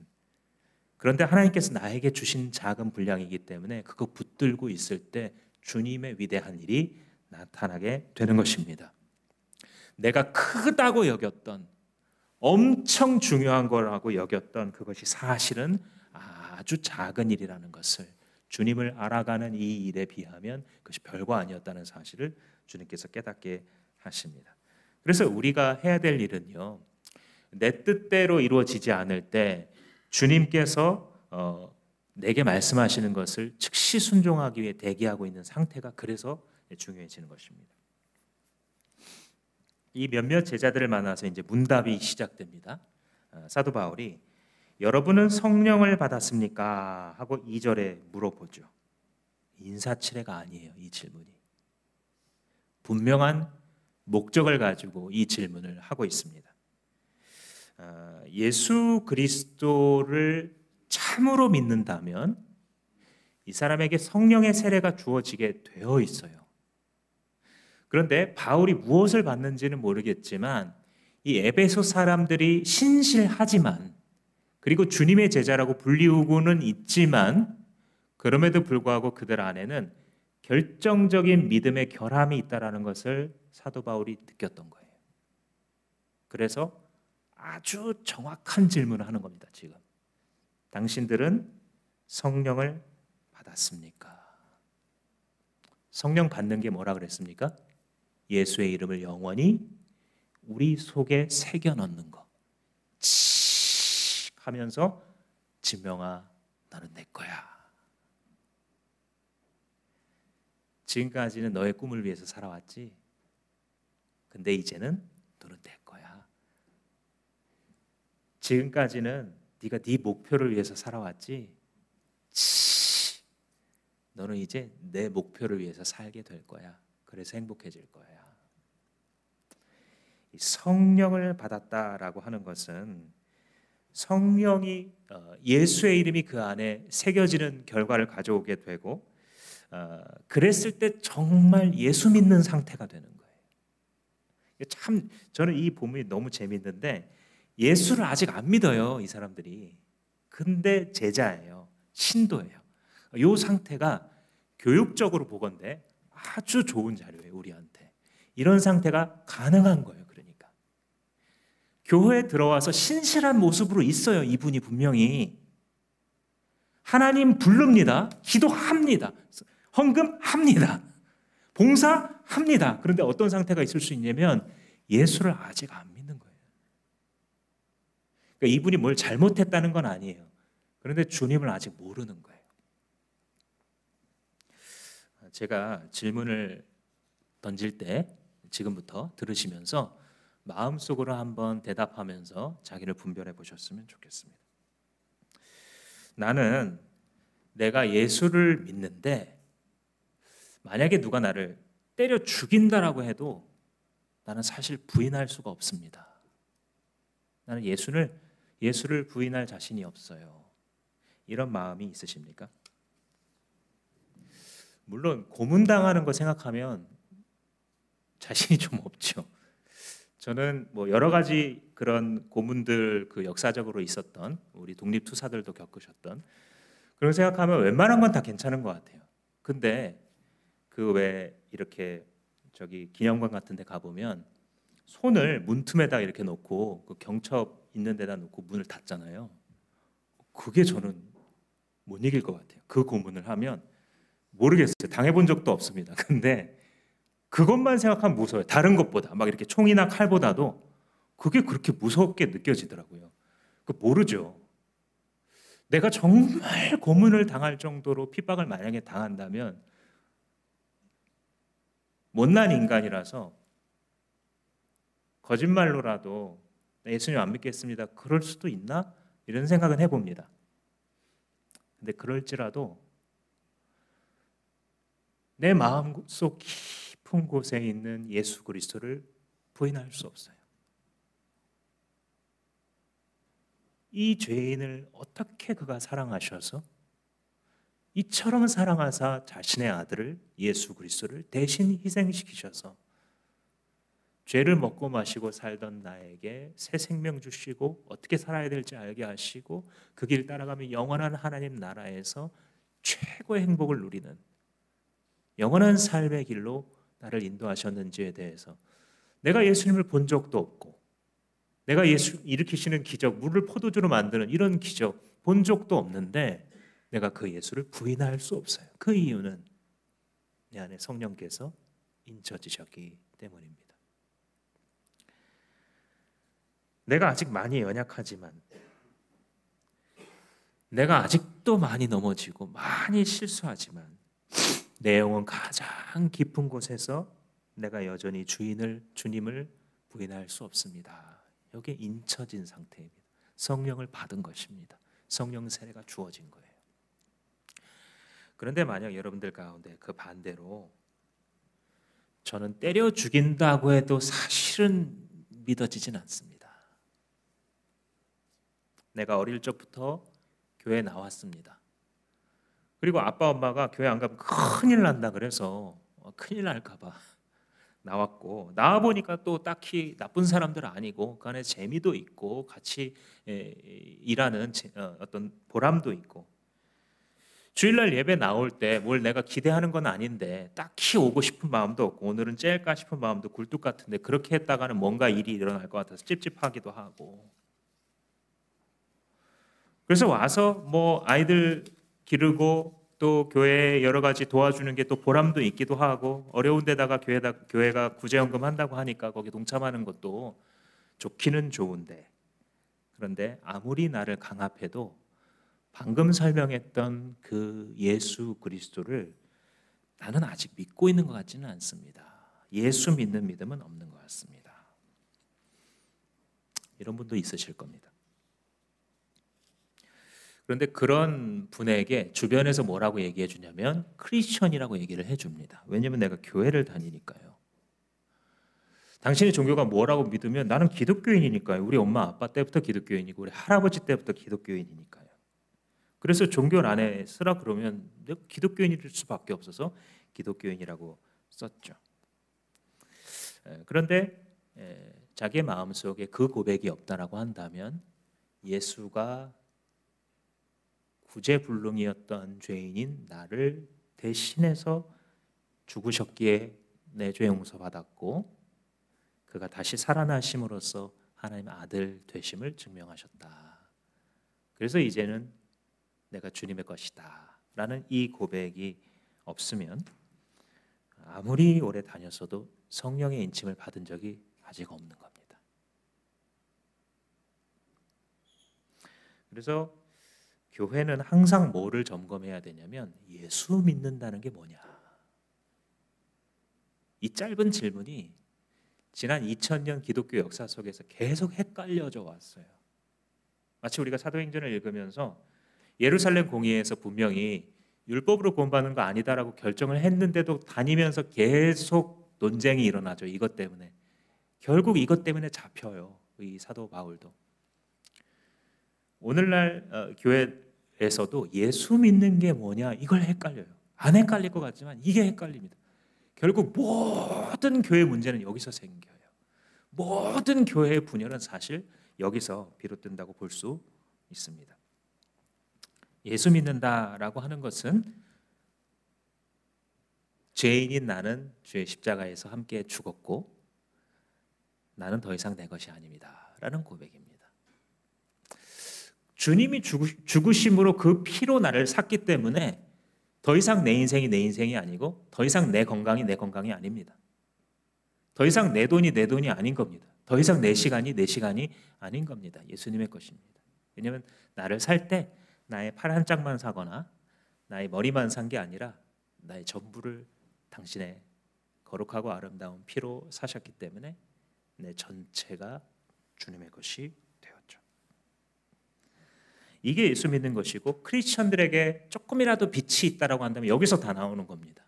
그런데 하나님께서 나에게 주신 작은 분량이기 때문에 그거 붙들고 있을 때 주님의 위대한 일이 나타나게 되는 것입니다. 내가 크다고 여겼던, 엄청 중요한 거라고 여겼던 그것이 사실은 아주 작은 일이라는 것을 주님을 알아가는 이 일에 비하면 그것이 별거 아니었다는 사실을 주님께서 깨닫게 하십니다. 그래서 우리가 해야 될 일은요, 내 뜻대로 이루어지지 않을 때 주님께서 내게 말씀하시는 것을 즉시 순종하기 위해 대기하고 있는 상태가 그래서 중요해지는 것입니다. 이 몇몇 제자들을 만나서 이제 문답이 시작됩니다. 사도 바울이 여러분은 성령을 받았습니까? 하고 2절에 물어보죠. 인사치레가 아니에요, 이 질문이. 분명한 목적을 가지고 이 질문을 하고 있습니다. 예수 그리스도를 참으로 믿는다면 이 사람에게 성령의 세례가 주어지게 되어 있어요. 그런데 바울이 무엇을 받는지는 모르겠지만 이 에베소 사람들이 신실하지만 그리고 주님의 제자라고 불리우고는 있지만 그럼에도 불구하고 그들 안에는 결정적인 믿음의 결함이 있다는 것을 사도 바울이 느꼈던 거예요. 그래서 아주 정확한 질문을 하는 겁니다. 지금 당신들은 성령을 받았습니까? 성령 받는 게 뭐라 그랬습니까? 예수의 이름을 영원히 우리 속에 새겨 넣는 거. 칙 하면서 진명아 너는 내 거야. 지금까지는 너의 꿈을 위해서 살아왔지. 근데 이제는 너는 내 거야. 지금까지는 네가 네 목표를 위해서 살아왔지. 치, 너는 이제 내 목표를 위해서 살게 될 거야. 그래서 행복해질 거야. 성령을 받았다라고 하는 것은 성령이 예수의 이름이 그 안에 새겨지는 결과를 가져오게 되고 그랬을 때 정말 예수 믿는 상태가 되는 거예요. 참 저는 이 본문이 너무 재밌는데 예수를 아직 안 믿어요, 이 사람들이. 근데 제자예요. 신도예요. 이 상태가 교육적으로 보건대 아주 좋은 자료예요, 우리한테. 이런 상태가 가능한 거예요. 그러니까 교회에 들어와서 신실한 모습으로 있어요. 이분이 분명히 하나님 부릅니다. 기도합니다. 헌금합니다. 봉사합니다. 그런데 어떤 상태가 있을 수 있냐면 예수를 아직 안 믿는 거예요. 그러니까 이분이 뭘 잘못했다는 건 아니에요. 그런데 주님을 아직 모르는 거예요. 제가 질문을 던질 때 지금부터 들으시면서 마음속으로 한번 대답하면서 자기를 분별해 보셨으면 좋겠습니다. 나는 내가 예수를 믿는데 만약에 누가 나를 때려 죽인다라고 해도 나는 사실 부인할 수가 없습니다. 나는 예수를 부인할 자신이 없어요. 이런 마음이 있으십니까? 물론 고문당하는 거 생각하면 자신이 좀 없죠. 저는 뭐 여러 가지 그런 고문들 그 역사적으로 있었던 우리 독립투사들도 겪으셨던 그런 생각하면 웬만한 건 다 괜찮은 것 같아요. 근데 그 왜 이렇게 저기 기념관 같은 데 가보면 손을 문틈에다 이렇게 놓고 그 경첩 있는 데다 놓고 문을 닫잖아요. 그게 저는 못 이길 것 같아요. 그 고문을 하면 모르겠어요. 당해본 적도 없습니다. 근데 그것만 생각하면 무서워요. 다른 것보다 막 이렇게 총이나 칼보다도 그게 그렇게 무섭게 느껴지더라고요. 그 모르죠. 내가 정말 고문을 당할 정도로 핍박을 만약에 당한다면 못난 인간이라서 거짓말로라도 예수님 안 믿겠습니다. 그럴 수도 있나? 이런 생각은 해봅니다. 근데 그럴지라도 내 마음속 깊은 곳에 있는 예수 그리스도를 부인할 수 없어요. 이 죄인을 어떻게 그가 사랑하셔서 이처럼 사랑하사 자신의 아들을 예수 그리스도를 대신 희생시키셔서 죄를 먹고 마시고 살던 나에게 새 생명 주시고 어떻게 살아야 될지 알게 하시고 그 길 따라가며 영원한 하나님 나라에서 최고의 행복을 누리는 영원한 삶의 길로 나를 인도하셨는지에 대해서 내가 예수님을 본 적도 없고 내가 예수 일으키시는 기적, 물을 포도주로 만드는 이런 기적 본 적도 없는데 내가 그 예수를 부인할 수 없어요. 그 이유는 내 안에 성령께서 인쳐지셨기 때문입니다. 내가 아직 많이 연약하지만, 내가 아직도 많이 넘어지고 많이 실수하지만, 내 영혼 가장 깊은 곳에서 내가 여전히 주님을 부인할 수 없습니다. 여기에 인쳐진 상태입니다. 성령을 받은 것입니다. 성령 세례가 주어진 거예요. 그런데 만약 여러분들 가운데 그 반대로 저는 때려 죽인다고 해도 사실은 믿어지진 않습니다. 내가 어릴 적부터 교회에 나왔습니다. 그리고 아빠 엄마가 교회 안 가면 큰일 난다 그래서 큰일 날까 봐 나왔고, 나와보니까 또 딱히 나쁜 사람들 아니고 그 안에 재미도 있고 같이 일하는 어떤 보람도 있고, 주일날 예배 나올 때 뭘 내가 기대하는 건 아닌데 딱히 오고 싶은 마음도 없고, 오늘은 째까 싶은 마음도 굴뚝 같은데 그렇게 했다가는 뭔가 일이 일어날 것 같아서 찝찝하기도 하고, 그래서 와서 뭐 아이들 기르고 또 교회에 여러 가지 도와주는 게 또 보람도 있기도 하고, 어려운 데다가 교회가 구제연금 한다고 하니까 거기 동참하는 것도 좋기는 좋은데, 그런데 아무리 나를 강압해도 방금 설명했던 그 예수 그리스도를 나는 아직 믿고 있는 것 같지는 않습니다. 예수 믿는 믿음은 없는 것 같습니다. 이런 분도 있으실 겁니다. 그런데 그런 분에게 주변에서 뭐라고 얘기해 주냐면 크리스천이라고 얘기를 해줍니다. 왜냐하면 내가 교회를 다니니까요. 당신의 종교가 뭐라고 믿으면 나는 기독교인이니까요. 우리 엄마 아빠 때부터 기독교인이고 우리 할아버지 때부터 기독교인이니까요. 그래서 종교 안에 쓰라 그러면 내가 기독교인일 수밖에 없어서 기독교인이라고 썼죠. 그런데 자기의 마음속에 그 고백이 없다라고 한다면 예수가 구제불능이었던 죄인인 나를 대신해서 죽으셨기에 내 죄 용서받았고, 그가 다시 살아나심으로써 하나님의 아들 되심을 증명하셨다. 그래서 이제는 내가 주님의 것이다 라는 이 고백이 없으면 아무리 오래 다녔어도 성령의 인침을 받은 적이 아직 없는 겁니다. 그래서 교회는 항상 뭐를 점검해야 되냐면 예수 믿는다는 게 뭐냐. 이 짧은 질문이 지난 2000년 기독교 역사 속에서 계속 헷갈려져 왔어요. 마치 우리가 사도행전을 읽으면서 예루살렘 공의회에서 분명히 율법으로 구원받는 거 아니다라고 결정을 했는데도 다니면서 계속 논쟁이 일어나죠. 이것 때문에. 결국 이것 때문에 잡혀요. 이 사도 바울도. 오늘날 교회에서도 예수 믿는 게 뭐냐 이걸 헷갈려요. 안 헷갈릴 것 같지만 이게 헷갈립니다. 결국 모든 교회 문제는 여기서 생겨요. 모든 교회의 분열은 사실 여기서 비롯된다고 볼 수 있습니다. 예수 믿는다라고 하는 것은 죄인인 나는 주의 십자가에서 함께 죽었고 나는 더 이상 내 것이 아닙니다 라는 고백입니다. 주님이 죽으심으로 그 피로 나를 샀기 때문에 더 이상 내 인생이 내 인생이 아니고 더 이상 내 건강이 내 건강이 아닙니다. 더 이상 내 돈이 내 돈이 아닌 겁니다. 더 이상 내 시간이 내 시간이 아닌 겁니다. 예수님의 것입니다. 왜냐하면 나를 살 때 나의 팔 한 짝만 사거나 나의 머리만 산 게 아니라 나의 전부를 당신의 거룩하고 아름다운 피로 사셨기 때문에 내 전체가 주님의 것이 되었죠. 이게 예수 믿는 것이고, 크리스천들에게 조금이라도 빛이 있다라고 한다면 여기서 다 나오는 겁니다.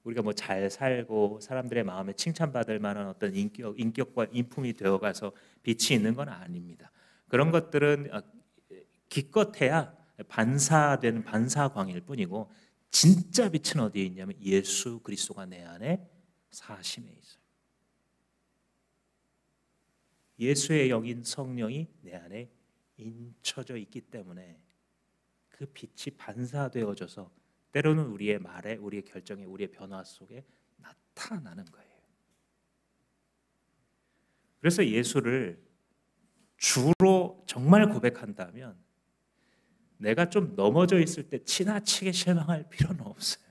우리가 뭐 잘 살고 사람들의 마음에 칭찬받을 만한 어떤 인격과 인품이 되어가서 빛이 있는 건 아닙니다. 그런 것들은 기껏해야 반사되는 반사광일 뿐이고, 진짜 빛은 어디에 있냐면 예수 그리스도가 내 안에 사심에 있어요. 예수의 영인 성령이 내 안에 인쳐져 있기 때문에 그 빛이 반사되어져서 때로는 우리의 말에, 우리의 결정에, 우리의 변화 속에 나타나는 거예요. 그래서 예수를 주로 정말 고백한다면 내가 좀 넘어져 있을 때 지나치게 실망할 필요는 없어요.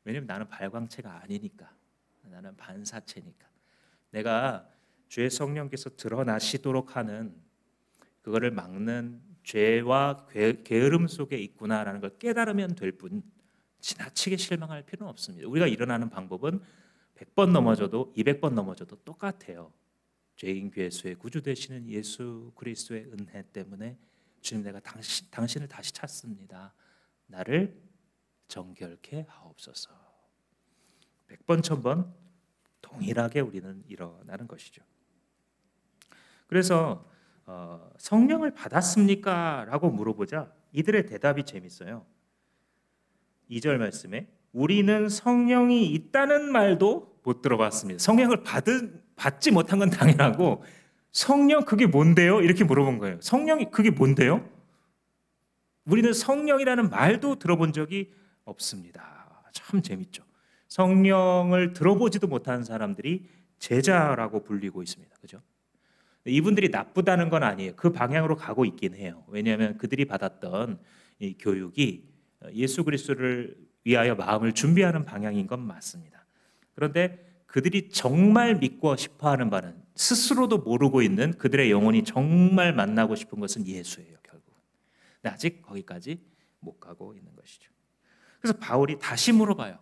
왜냐면 나는 발광체가 아니니까. 나는 반사체니까. 내가 주의 성령께서 드러나시도록 하는 그거를 막는 죄와 게으름 속에 있구나라는 걸 깨달으면 될 뿐 지나치게 실망할 필요는 없습니다. 우리가 일어나는 방법은 100번 넘어져도 200번 넘어져도 똑같아요. 죄인 괴수의 구주 되시는 예수 그리스도의 은혜 때문에 주님, 내가 당신을 다시 찾습니다. 나를 정결케 하옵소서. 100번 1000번 동일하게 우리는 일어나는 것이죠. 그래서 성령을 받았습니까? 라고 물어보자 이들의 대답이 재밌어요. 2절 말씀에 우리는 성령이 있다는 말도 못 들어봤습니다. 성령을 받지 못한 건 당연하고 성령 그게 뭔데요? 이렇게 물어본 거예요. 성령이 그게 뭔데요? 우리는 성령이라는 말도 들어본 적이 없습니다. 참 재밌죠. 성령을 들어보지도 못한 사람들이 제자라고 불리고 있습니다. 그죠? 이분들이 나쁘다는 건 아니에요. 그 방향으로 가고 있긴 해요. 왜냐하면 그들이 받았던 이 교육이 예수 그리스도를 위하여 마음을 준비하는 방향인 건 맞습니다. 그런데 그들이 정말 믿고 싶어하는 바는 스스로도 모르고 있는 그들의 영혼이 정말 만나고 싶은 것은 예수예요. 결국. 근데 아직 거기까지 못 가고 있는 것이죠. 그래서 바울이 다시 물어봐요.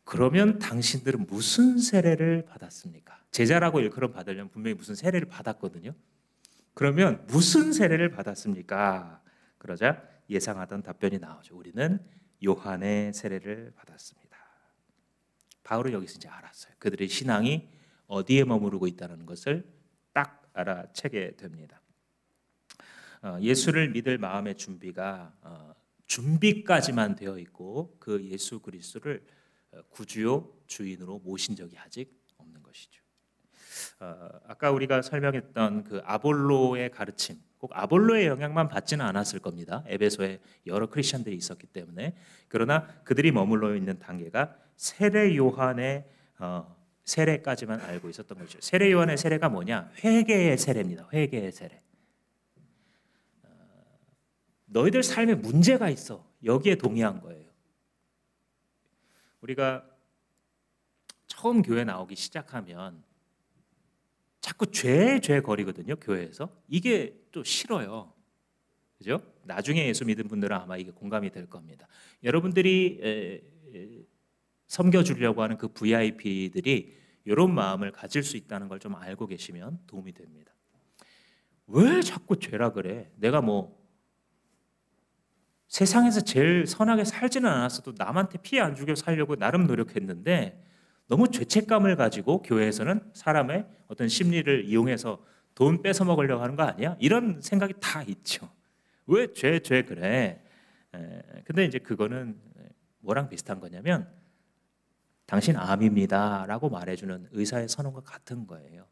그러면 당신들은 무슨 세례를 받았습니까? 제자라고 일컬음 받으려면 분명히 무슨 세례를 받았거든요. 그러면 무슨 세례를 받았습니까? 그러자 예상하던 답변이 나오죠. 우리는 요한의 세례를 받았습니다. 바울은 여기서 이제 알았어요. 그들의 신앙이 어디에 머무르고 있다는 것을 딱 알아채게 됩니다. 예수를 믿을 마음의 준비가 준비까지만 되어 있고 그 예수 그리스도를 구주요 주인으로 모신 적이 아직 없는 것이죠. 아까 우리가 설명했던 그 아볼로의 가르침, 꼭 아볼로의 영향만 받지는 않았을 겁니다. 에베소에 여러 크리스천들이 있었기 때문에. 그러나 그들이 머물러 있는 단계가 세례 요한의 세례까지만 알고 있었던 거죠. 세례 요한의 세례가 뭐냐? 회개의 세례입니다. 회개의 세례. 너희들 삶에 문제가 있어. 여기에 동의한 거예요. 우리가 처음 교회 나오기 시작하면 자꾸 죄 거리거든요. 교회에서. 이게 또 싫어요. 그죠? 나중에 예수 믿은 분들은 아마 이게 공감이 될 겁니다. 여러분들이 섬겨주려고 하는 그 VIP들이 이런 마음을 가질 수 있다는 걸 좀 알고 계시면 도움이 됩니다. 왜 자꾸 죄라 그래? 내가 뭐 세상에서 제일 선하게 살지는 않았어도 남한테 피해 안 주게 살려고 나름 노력했는데 너무 죄책감을 가지고 교회에서는 사람의 어떤 심리를 이용해서 돈 뺏어 먹으려고 하는 거 아니야? 이런 생각이 다 있죠. 왜 죄 그래? 근데 이제 그거는 뭐랑 비슷한 거냐면 당신 암입니다 라고 말해주는 의사의 선언과 같은 거예요.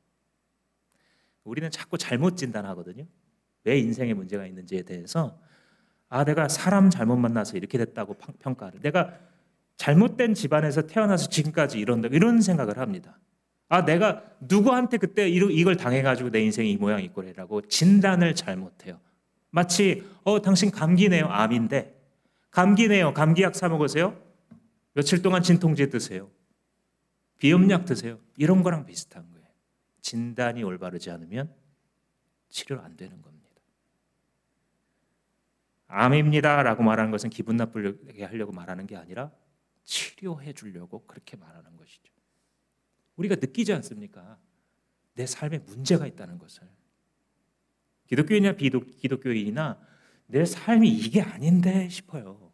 우리는 자꾸 잘못 진단하거든요. 왜 인생에 문제가 있는지에 대해서 내가 사람 잘못 만나서 이렇게 됐다고 평가를, 내가 잘못된 집안에서 태어나서 지금까지 이런 생각을 합니다. 내가 누구한테 그때 이걸 당해가지고 내 인생이 이 모양 이 꼴이라고 진단을 잘못해요. 마치 당신 감기네요. 암인데 감기네요. 감기약 사 먹으세요. 며칠 동안 진통제 드세요. 비염약 드세요. 이런 거랑 비슷한 거예요. 진단이 올바르지 않으면 치료 안 되는 겁니다. 암입니다 라고 말하는 것은 기분 나쁘게 하려고 말하는 게 아니라 치료해 주려고 그렇게 말하는 것이죠. 우리가 느끼지 않습니까? 내 삶에 문제가 있다는 것을. 기독교인이나 비기독교인이나 내 삶이 이게 아닌데 싶어요.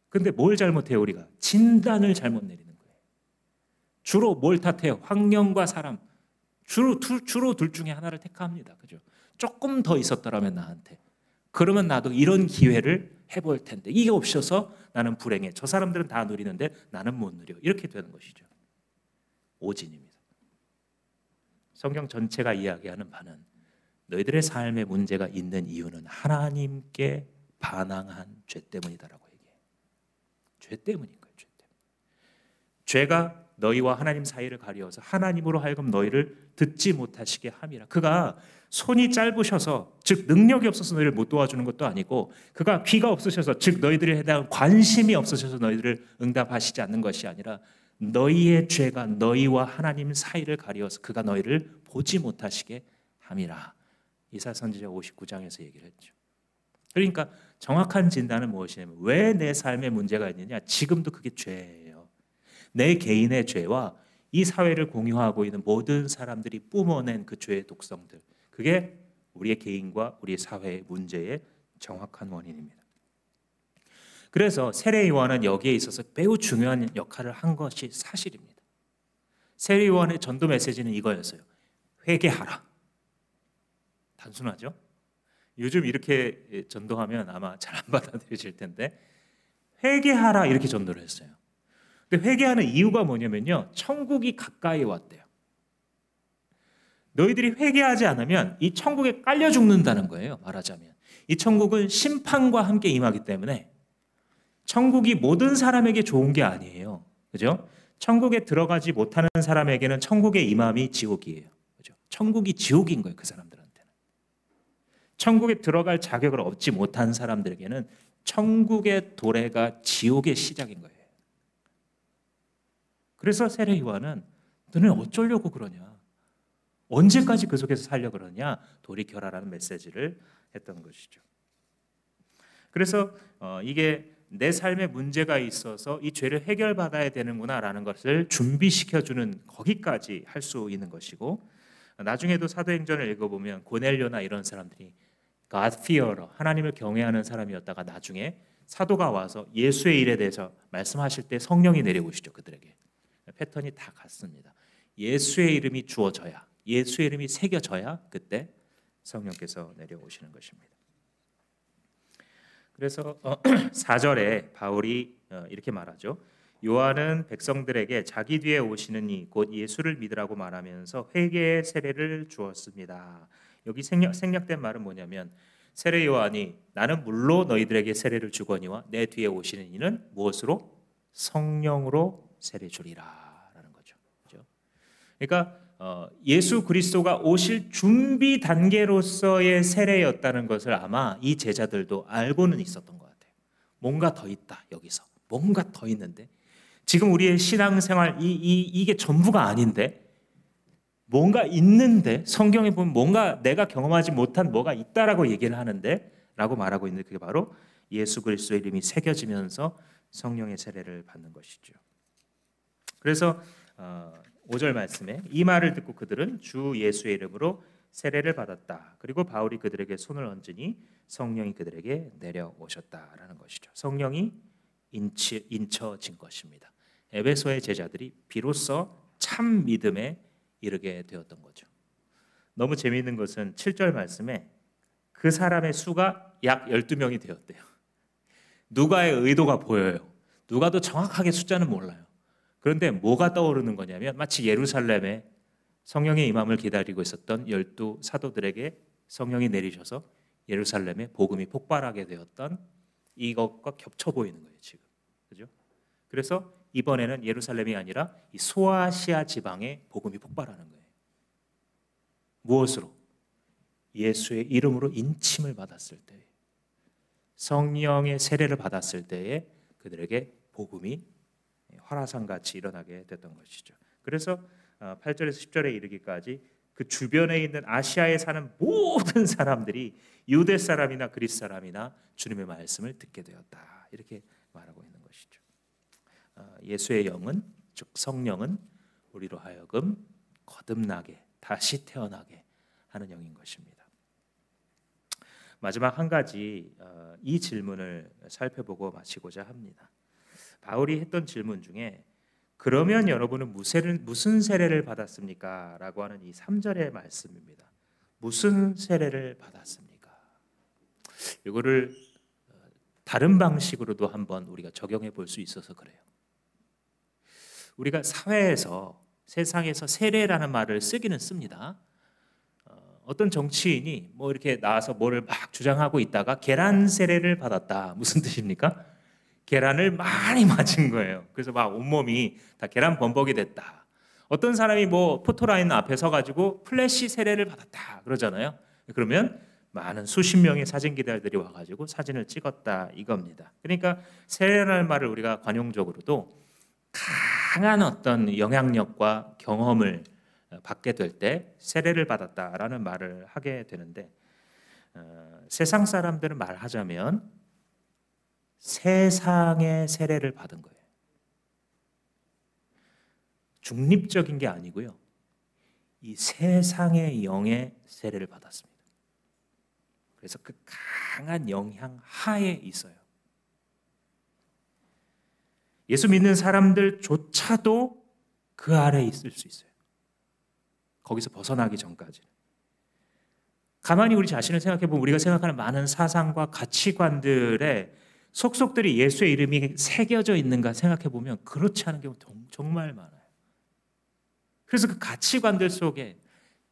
근데 뭘 잘못해요 우리가? 진단을 잘못 내리는 거예요. 주로 뭘 탓해요? 환경과 사람. 주로 둘 중에 하나를 택합니다. 그죠? 조금 더 있었더라면 나한테. 그러면 나도 이런 기회를 해볼 텐데 이게 없어서 나는 불행해. 저 사람들은 다 누리는데 나는 못 누려. 이렇게 되는 것이죠. 오진입니다. 성경 전체가 이야기하는 바는 너희들의 삶에 문제가 있는 이유는 하나님께 반항한 죄 때문이다라고 얘기해요. 죄 때문인 거예요. 죄 때문에. 죄가 너희와 하나님 사이를 가리어서 하나님으로 하여금 너희를 듣지 못하시게 함이라. 그가 손이 짧으셔서, 즉 능력이 없어서 너희를 못 도와주는 것도 아니고, 그가 귀가 없으셔서, 즉 너희들에 대한 관심이 없으셔서 너희들을 응답하시지 않는 것이 아니라 너희의 죄가 너희와 하나님 사이를 가리어서 그가 너희를 보지 못하시게 함이라. 이사야 선지자 59장에서 얘기를 했죠. 그러니까 정확한 진단은 무엇이냐면, 왜 내 삶에 문제가 있느냐? 지금도 그게 죄예요. 내 개인의 죄와 이 사회를 공유하고 있는 모든 사람들이 뿜어낸 그 죄의 독성들, 그게 우리의 개인과 우리의 사회의 문제의 정확한 원인입니다. 그래서 세례 요한은 여기에 있어서 매우 중요한 역할을 한 것이 사실입니다. 세례 요한의 전도 메시지는 이거였어요. 회개하라. 단순하죠? 요즘 이렇게 전도하면 아마 잘 안 받아들여질 텐데, 회개하라 이렇게 전도를 했어요. 근데 회개하는 이유가 뭐냐면요, 천국이 가까이 왔대요. 너희들이 회개하지 않으면 이 천국에 깔려 죽는다는 거예요. 말하자면 이 천국은 심판과 함께 임하기 때문에 천국이 모든 사람에게 좋은 게 아니에요. 그죠? 천국에 들어가지 못하는 사람에게는 천국의 임함이 지옥이에요. 그죠? 천국이 지옥인 거예요. 그 사람들한테는. 천국에 들어갈 자격을 얻지 못한 사람들에게는 천국의 도래가 지옥의 시작인 거예요. 그래서 세례 요한은 너는 어쩌려고 그러냐? 언제까지 그 속에서 살려고 그러냐? 돌이켜라라는 메시지를 했던 것이죠. 그래서 이게 내 삶에 문제가 있어서 이 죄를 해결받아야 되는구나라는 것을 준비시켜주는, 거기까지 할 수 있는 것이고, 나중에도 사도행전을 읽어보면 고넬료나 이런 사람들이 God fearer, 하나님을 경외하는 사람이었다가 나중에 사도가 와서 예수의 일에 대해서 말씀하실 때 성령이 내려오시죠. 그들에게. 패턴이 다 같습니다. 예수의 이름이 주어져야, 예수의 이름이 새겨져야 그때 성령께서 내려오시는 것입니다. 그래서 4절에 바울이 이렇게 말하죠. 요한은 백성들에게 자기 뒤에 오시는 이 곧 예수를 믿으라고 말하면서 회개의 세례를 주었습니다. 여기 생략된 말은 뭐냐면, 세례 요한이 나는 물로 너희들에게 세례를 주거니와 내 뒤에 오시는 이는 무엇으로? 성령으로 세례 주리라라는 거죠. 그렇죠? 그러니까 예수 그리스도가 오실 준비 단계로서의 세례였다는 것을 아마 이 제자들도 알고는 있었던 것 같아요. 뭔가 더 있다. 여기서 뭔가 더 있는데, 지금 우리의 신앙생활 이게 전부가 아닌데, 뭔가 있는데, 성경에 보면 뭔가 내가 경험하지 못한 뭐가 있다라고 얘기를 하는데 라고 말하고 있는데, 그게 바로 예수 그리스도의 이름이 새겨지면서 성령의 세례를 받는 것이죠. 그래서 5절 말씀에 이 말을 듣고 그들은 주 예수의 이름으로 세례를 받았다. 그리고 바울이 그들에게 손을 얹으니 성령이 그들에게 내려오셨다라는 것이죠. 성령이 인쳐진 것입니다. 에베소의 제자들이 비로소 참 믿음에 이르게 되었던 거죠. 너무 재미있는 것은 7절 말씀에 그 사람의 수가 약 12명이 되었대요. 누가의 의도가 보여요. 누가도 정확하게 숫자는 몰라요. 그런데 뭐가 떠오르는 거냐면, 마치 예루살렘에 성령의 임함을 기다리고 있었던 12 사도들에게 성령이 내리셔서 예루살렘에 복음이 폭발하게 되었던 이것과 겹쳐 보이는 거예요, 지금. 그죠? 그래서 이번에는 예루살렘이 아니라 이 소아시아 지방에 복음이 폭발하는 거예요. 무엇으로? 예수의 이름으로 인침을 받았을 때, 성령의 세례를 받았을 때에 그들에게 복음이 화라산같이 일어나게 됐던 것이죠. 그래서 8절에서 10절에 이르기까지 그 주변에 있는 아시아에 사는 모든 사람들이 유대 사람이나 그리스 사람이나 주님의 말씀을 듣게 되었다. 이렇게 말하고 있는 것이죠. 예수의 영은, 즉 성령은 우리로 하여금 거듭나게, 다시 태어나게 하는 영인 것입니다. 마지막 한 가지 이 질문을 살펴보고 마치고자 합니다. 바울이 했던 질문 중에 그러면 여러분은 무슨 세례를 받았습니까? 라고 하는 이 3절의 말씀입니다. 무슨 세례를 받았습니까? 이거를 다른 방식으로도 한번 우리가 적용해 볼 수 있어서 그래요. 우리가 사회에서, 세상에서 세례라는 말을 쓰기는 씁니다. 어떤 정치인이 이렇게 나와서 뭐를 막 주장하고 있다가 계란 세례를 받았다. 무슨 뜻입니까? 계란을 많이 맞은 거예요. 그래서 막 온몸이 다 계란 범벅이 됐다. 어떤 사람이 뭐 포토라인 앞에 서가지고 플래시 세례를 받았다 그러잖아요. 그러면 많은 수십 명의 사진 기자들이 와가지고 사진을 찍었다 이겁니다. 그러니까 세례라는 말을 우리가 관용적으로도 강한 어떤 영향력과 경험을 받게 될 때 세례를 받았다라는 말을 하게 되는데, 세상 사람들은 말하자면 세상의 세례를 받은 거예요. 중립적인 게 아니고요, 이 세상의 영의 세례를 받았습니다. 그래서 그 강한 영향 하에 있어요. 예수 믿는 사람들조차도 그 아래에 있을 수 있어요. 거기서 벗어나기 전까지. 가만히 우리 자신을 생각해 보면 우리가 생각하는 많은 사상과 가치관들의 속속들이 예수의 이름이 새겨져 있는가 생각해 보면 그렇지 않은 경우 정말 많아요. 그래서 그 가치관들 속에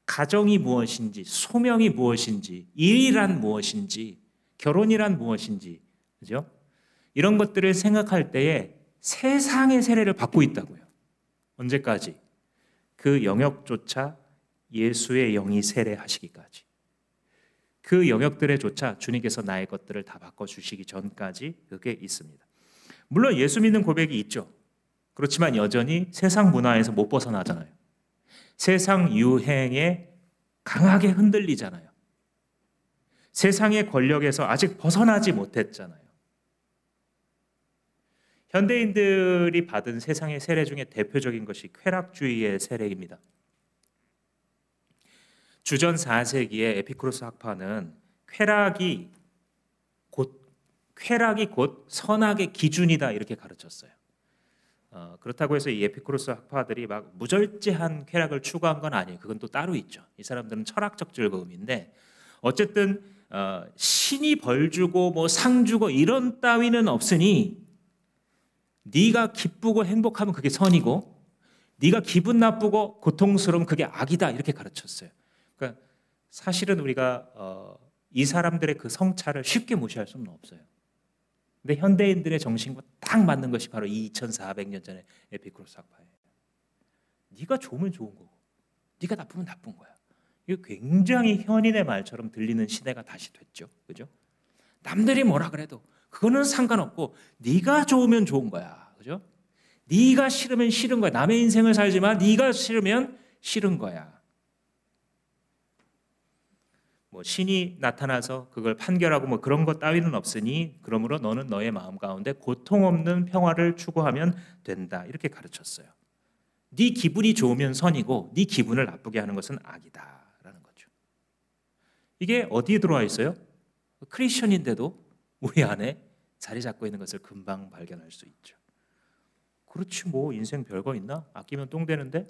가정이 무엇인지, 소명이 무엇인지, 일이란 무엇인지, 결혼이란 무엇인지, 그죠? 이런 것들을 생각할 때에 세상의 세례를 받고 있다고요. 언제까지? 그 영역조차 예수의 영이 세례하시기까지. 그 영역들에조차 주님께서 나의 것들을 다 바꿔주시기 전까지 그게 있습니다. 물론 예수 믿는 고백이 있죠. 그렇지만 여전히 세상 문화에서 못 벗어나잖아요. 세상 유행에 강하게 흔들리잖아요. 세상의 권력에서 아직 벗어나지 못했잖아요. 현대인들이 받은 세상의 세례 중에 대표적인 것이 쾌락주의의 세례입니다. 주전 4세기에 에피쿠로스 학파는 쾌락이 곧 선악의 기준이다 이렇게 가르쳤어요. 그렇다고 해서 이 에피쿠로스 학파들이 막 무절제한 쾌락을 추구한 건 아니에요. 그건 또 따로 있죠. 이 사람들은 철학적 즐거움인데 어쨌든 신이 벌 주고 뭐 상 주고 이런 따위는 없으니 네가 기쁘고 행복하면 그게 선이고 네가 기분 나쁘고 고통스러우면 그게 악이다 이렇게 가르쳤어요. 그러니까 사실은 우리가 이 사람들의 그 성찰을 쉽게 무시할 수는 없어요. 근데 현대인들의 정신과 딱 맞는 것이 바로 2400년 전의 에피쿠로스 학파예요. 네가 좋으면 좋은 거고 네가 나쁘면 나쁜 거야. 이거 굉장히 현인의 말처럼 들리는 시대가 다시 됐죠. 그죠? 남들이 뭐라 그래도 그거는 상관없고 네가 좋으면 좋은 거야. 그죠? 네가 싫으면 싫은 거야. 남의 인생을 살지만 네가 싫으면 싫은 거야. 뭐 신이 나타나서 그걸 판결하고 뭐 그런 것 따위는 없으니 그러므로 너는 너의 마음 가운데 고통 없는 평화를 추구하면 된다 이렇게 가르쳤어요. 네 기분이 좋으면 선이고 네 기분을 나쁘게 하는 것은 악이다라는 거죠. 이게 어디에 들어와 있어요? 크리스천인데도 우리 안에 자리 잡고 있는 것을 금방 발견할 수 있죠. 그렇지 뭐 인생 별거 있나? 아끼면 똥 되는데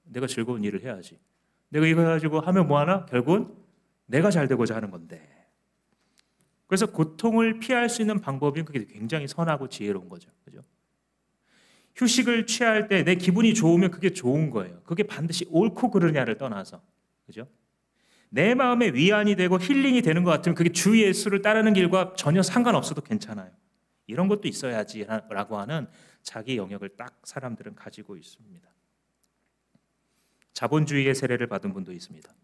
내가 즐거운 일을 해야지. 내가 이거 가지고 하면 뭐하나? 결국은 내가 잘 되고자 하는 건데. 그래서 고통을 피할 수 있는 방법이 그게 굉장히 선하고 지혜로운 거죠. 그죠? 휴식을 취할 때 내 기분이 좋으면 그게 좋은 거예요. 그게 반드시 옳고 그르냐를 떠나서. 그죠? 내 마음에 위안이 되고 힐링이 되는 것 같으면 그게 주 예수를 따르는 길과 전혀 상관없어도 괜찮아요. 이런 것도 있어야지라고 하는 자기 영역을 딱 사람들은 가지고 있습니다. 자본주의의 세례를 받은 분도 있습니다.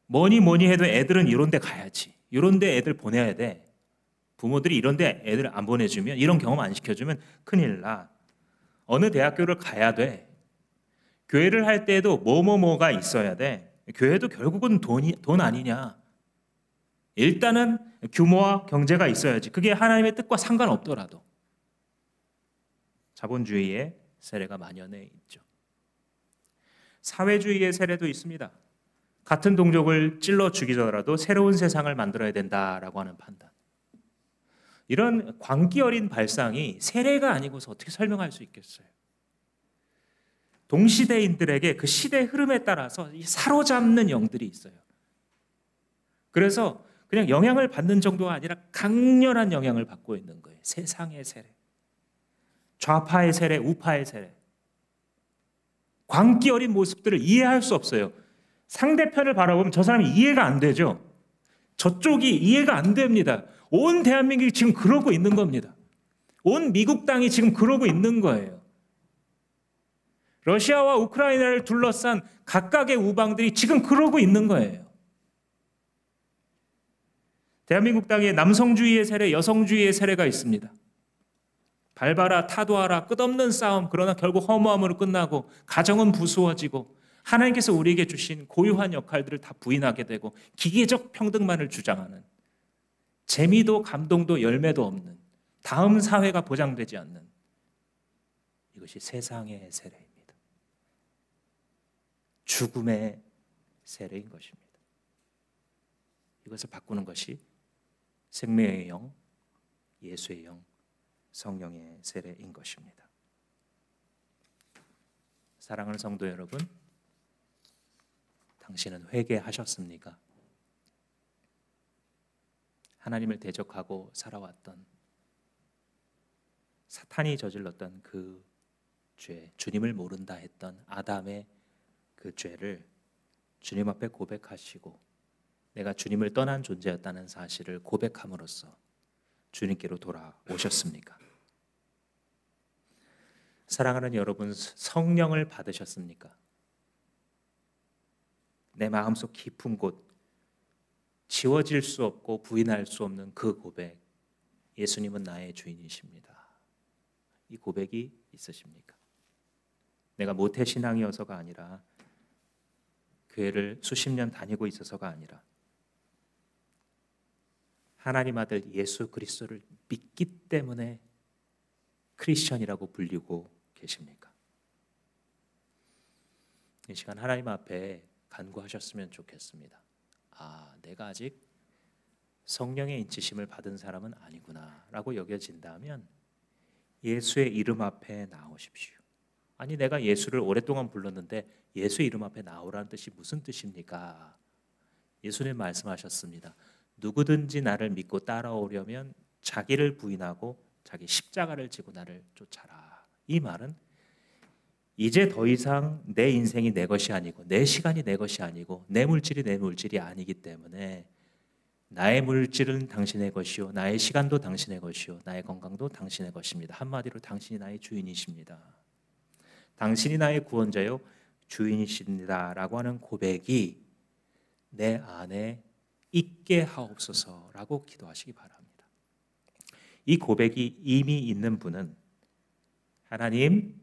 뭐니 해도 애들은 이런 데 가야지. 이런 데 애들 보내야 돼. 부모들이 이런 데 애들 안 보내주면, 이런 경험 안 시켜주면 큰일 나. 어느 대학교를 가야 돼. 교회를 할 때에도 뭐가 있어야 돼. 교회도 결국은 돈 아니냐. 일단은 규모와 경제가 있어야지. 그게 하나님의 뜻과 상관없더라도. 자본주의의 세례가 만연해 있죠. 사회주의의 세례도 있습니다. 같은 동족을 찔러 죽이더라도 새로운 세상을 만들어야 된다라고 하는 판단. 이런 광기 어린 발상이 세례가 아니고서 어떻게 설명할 수 있겠어요? 동시대인들에게 그 시대의 흐름에 따라서 사로잡는 영들이 있어요. 그래서 그냥 영향을 받는 정도가 아니라 강렬한 영향을 받고 있는 거예요. 세상의 세례. 좌파의 세례, 우파의 세례. 광기 어린 모습들을 이해할 수 없어요. 상대편을 바라보면 저 사람이 이해가 안 되죠. 저쪽이 이해가 안 됩니다. 온 대한민국이 지금 그러고 있는 겁니다. 온 미국 땅이 지금 그러고 있는 거예요. 러시아와 우크라이나를 둘러싼 각각의 우방들이 지금 그러고 있는 거예요. 대한민국 땅에 남성주의의 세례, 여성주의의 세례가 있습니다. 밟아라, 타도하라, 끝없는 싸움, 그러나 결국 허무함으로 끝나고 가정은 부수어지고 하나님께서 우리에게 주신 고유한 역할들을 다 부인하게 되고 기계적 평등만을 주장하는, 재미도 감동도 열매도 없는, 다음 사회가 보장되지 않는, 이것이 세상의 세례입니다. 죽음의 세례인 것입니다. 이것을 바꾸는 것이 생명의 영, 예수의 영, 성령의 세례인 것입니다. 사랑하는 성도 여러분, 당신은 회개하셨습니까? 하나님을 대적하고 살아왔던, 사탄이 저질렀던 그 죄, 주님을 모른다 했던 아담의 그 죄를 주님 앞에 고백하시고 내가 주님을 떠난 존재였다는 사실을 고백함으로써 주님께로 돌아오셨습니까? 사랑하는 여러분, 성령을 받으셨습니까? 내 마음속 깊은 곳, 지워질 수 없고 부인할 수 없는 그 고백, 예수님은 나의 주인이십니다. 이 고백이 있으십니까? 내가 모태신앙이어서가 아니라, 교회를 수십 년 다니고 있어서가 아니라, 하나님 아들 예수 그리스도를 믿기 때문에 크리스천이라고 불리고 계십니까? 이 시간 하나님 앞에 간구하셨으면 좋겠습니다. 내가 아직 성령의 인치심을 받은 사람은 아니구나 라고 여겨진다면 예수의 이름 앞에 나오십시오. 아니, 내가 예수를 오랫동안 불렀는데 예수의 이름 앞에 나오라는 뜻이 무슨 뜻입니까? 예수님 말씀하셨습니다. 누구든지 나를 믿고 따라오려면 자기를 부인하고 자기 십자가를 지고 나를 쫓아라. 이 말은 이제 더 이상 내 인생이 내 것이 아니고, 내 시간이 내 것이 아니고, 내 물질이 내 물질이 아니기 때문에 나의 물질은 당신의 것이요, 나의 시간도 당신의 것이요, 나의 건강도 당신의 것입니다. 한마디로 당신이 나의 주인이십니다. 당신이 나의 구원자요 주인이십니다 라고 하는 고백이 내 안에 있게 하옵소서라고 기도하시기 바랍니다. 이 고백이 이미 있는 분은, 하나님,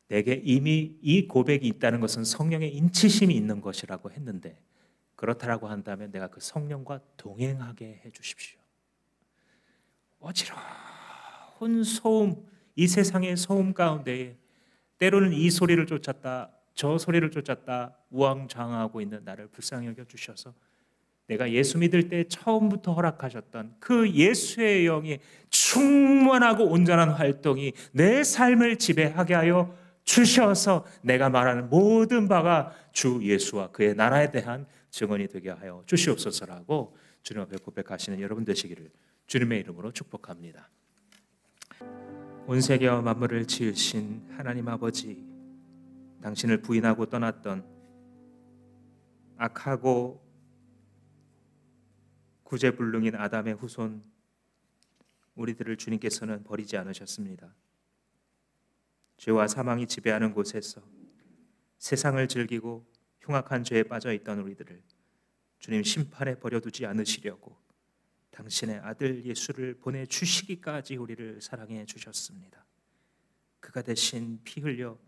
내게 이미 이 고백이 있다는 것은 성령의 인치심이 있는 것이라고 했는데, 그렇다라고 한다면 내가 그 성령과 동행하게 해주십시오. 어지러운 소음, 이 세상의 소음 가운데에 때로는 이 소리를 쫓았다 저 소리를 쫓았다 우왕좌왕하고 있는 나를 불쌍히 여겨주셔서 내가 예수 믿을 때 처음부터 허락하셨던 그 예수의 영이 충만하고 온전한 활동이 내 삶을 지배하게 하여 주셔서 내가 말하는 모든 바가 주 예수와 그의 나라에 대한 증언이 되게 하여 주시옵소서라고 주님 앞에 고백하시는 여러분 되시기를 주님의 이름으로 축복합니다. 온 세계와 만물을 지으신 하나님 아버지, 당신을 부인하고 떠났던 악하고 구제불능인 아담의 후손 우리들을 주님께서는 버리지 않으셨습니다. 죄와 사망이 지배하는 곳에서 세상을 즐기고 흉악한 죄에 빠져 있던 우리들을 주님 심판에 버려두지 않으시려고 당신의 아들 예수를 보내주시기까지 우리를 사랑해 주셨습니다. 그가 대신 피 흘려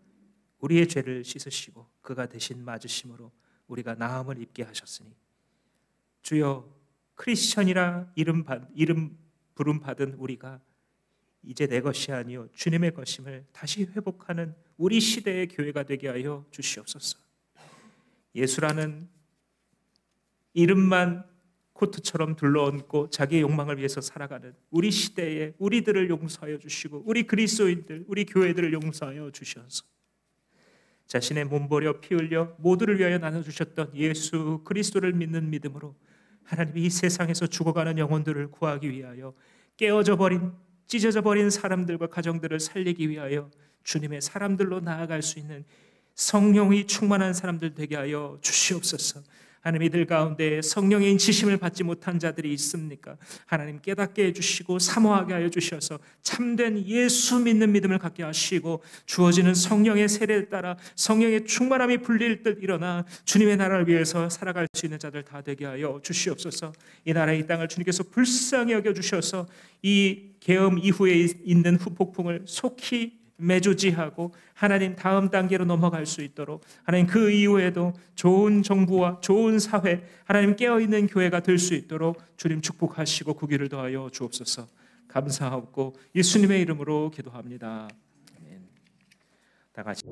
우리의 죄를 씻으시고 그가 대신 맞으심으로 우리가 나음을 입게 하셨으니 주여, 크리스천이라 이름 부름 받은 우리가 이제 내 것이 아니요 주님의 것임을 다시 회복하는 우리 시대의 교회가 되게 하여 주시옵소서. 예수라는 이름만 코트처럼 둘러얹고 자기의 욕망을 위해서 살아가는 우리 시대에 우리들을 용서하여 주시고 우리 그리스도인들, 우리 교회들을 용서하여 주셔서 자신의 몸 버려 피 흘려 모두를 위하여 나눠주셨던 예수 그리스도를 믿는 믿음으로 하나님이 이 세상에서 죽어가는 영혼들을 구하기 위하여 깨어져 버린, 찢어져 버린 사람들과 가정들을 살리기 위하여 주님의 사람들로 나아갈 수 있는 성령이 충만한 사람들 되게 하여 주시옵소서. 하나님, 이들 가운데 성령의 인치심을 받지 못한 자들이 있습니까? 하나님, 깨닫게 해주시고 사모하게 하여 주셔서 참된 예수 믿는 믿음을 갖게 하시고 주어지는 성령의 세례에 따라 성령의 충만함이 불릴 듯 일어나 주님의 나라를 위해서 살아갈 수 있는 자들 다 되게 하여 주시옵소서. 이 나라 이 땅을 주님께서 불쌍히 여겨주셔서 이 계엄 이후에 있는 후폭풍을 속히 매조지하고 하나님 다음 단계로 넘어갈 수 있도록, 하나님 그 이후에도 좋은 정부와 좋은 사회, 하나님 깨어있는 교회가 될 수 있도록 주님 축복하시고 구기를 더하여 주옵소서. 감사하고 예수님의 이름으로 기도합니다. 아멘. 다 같이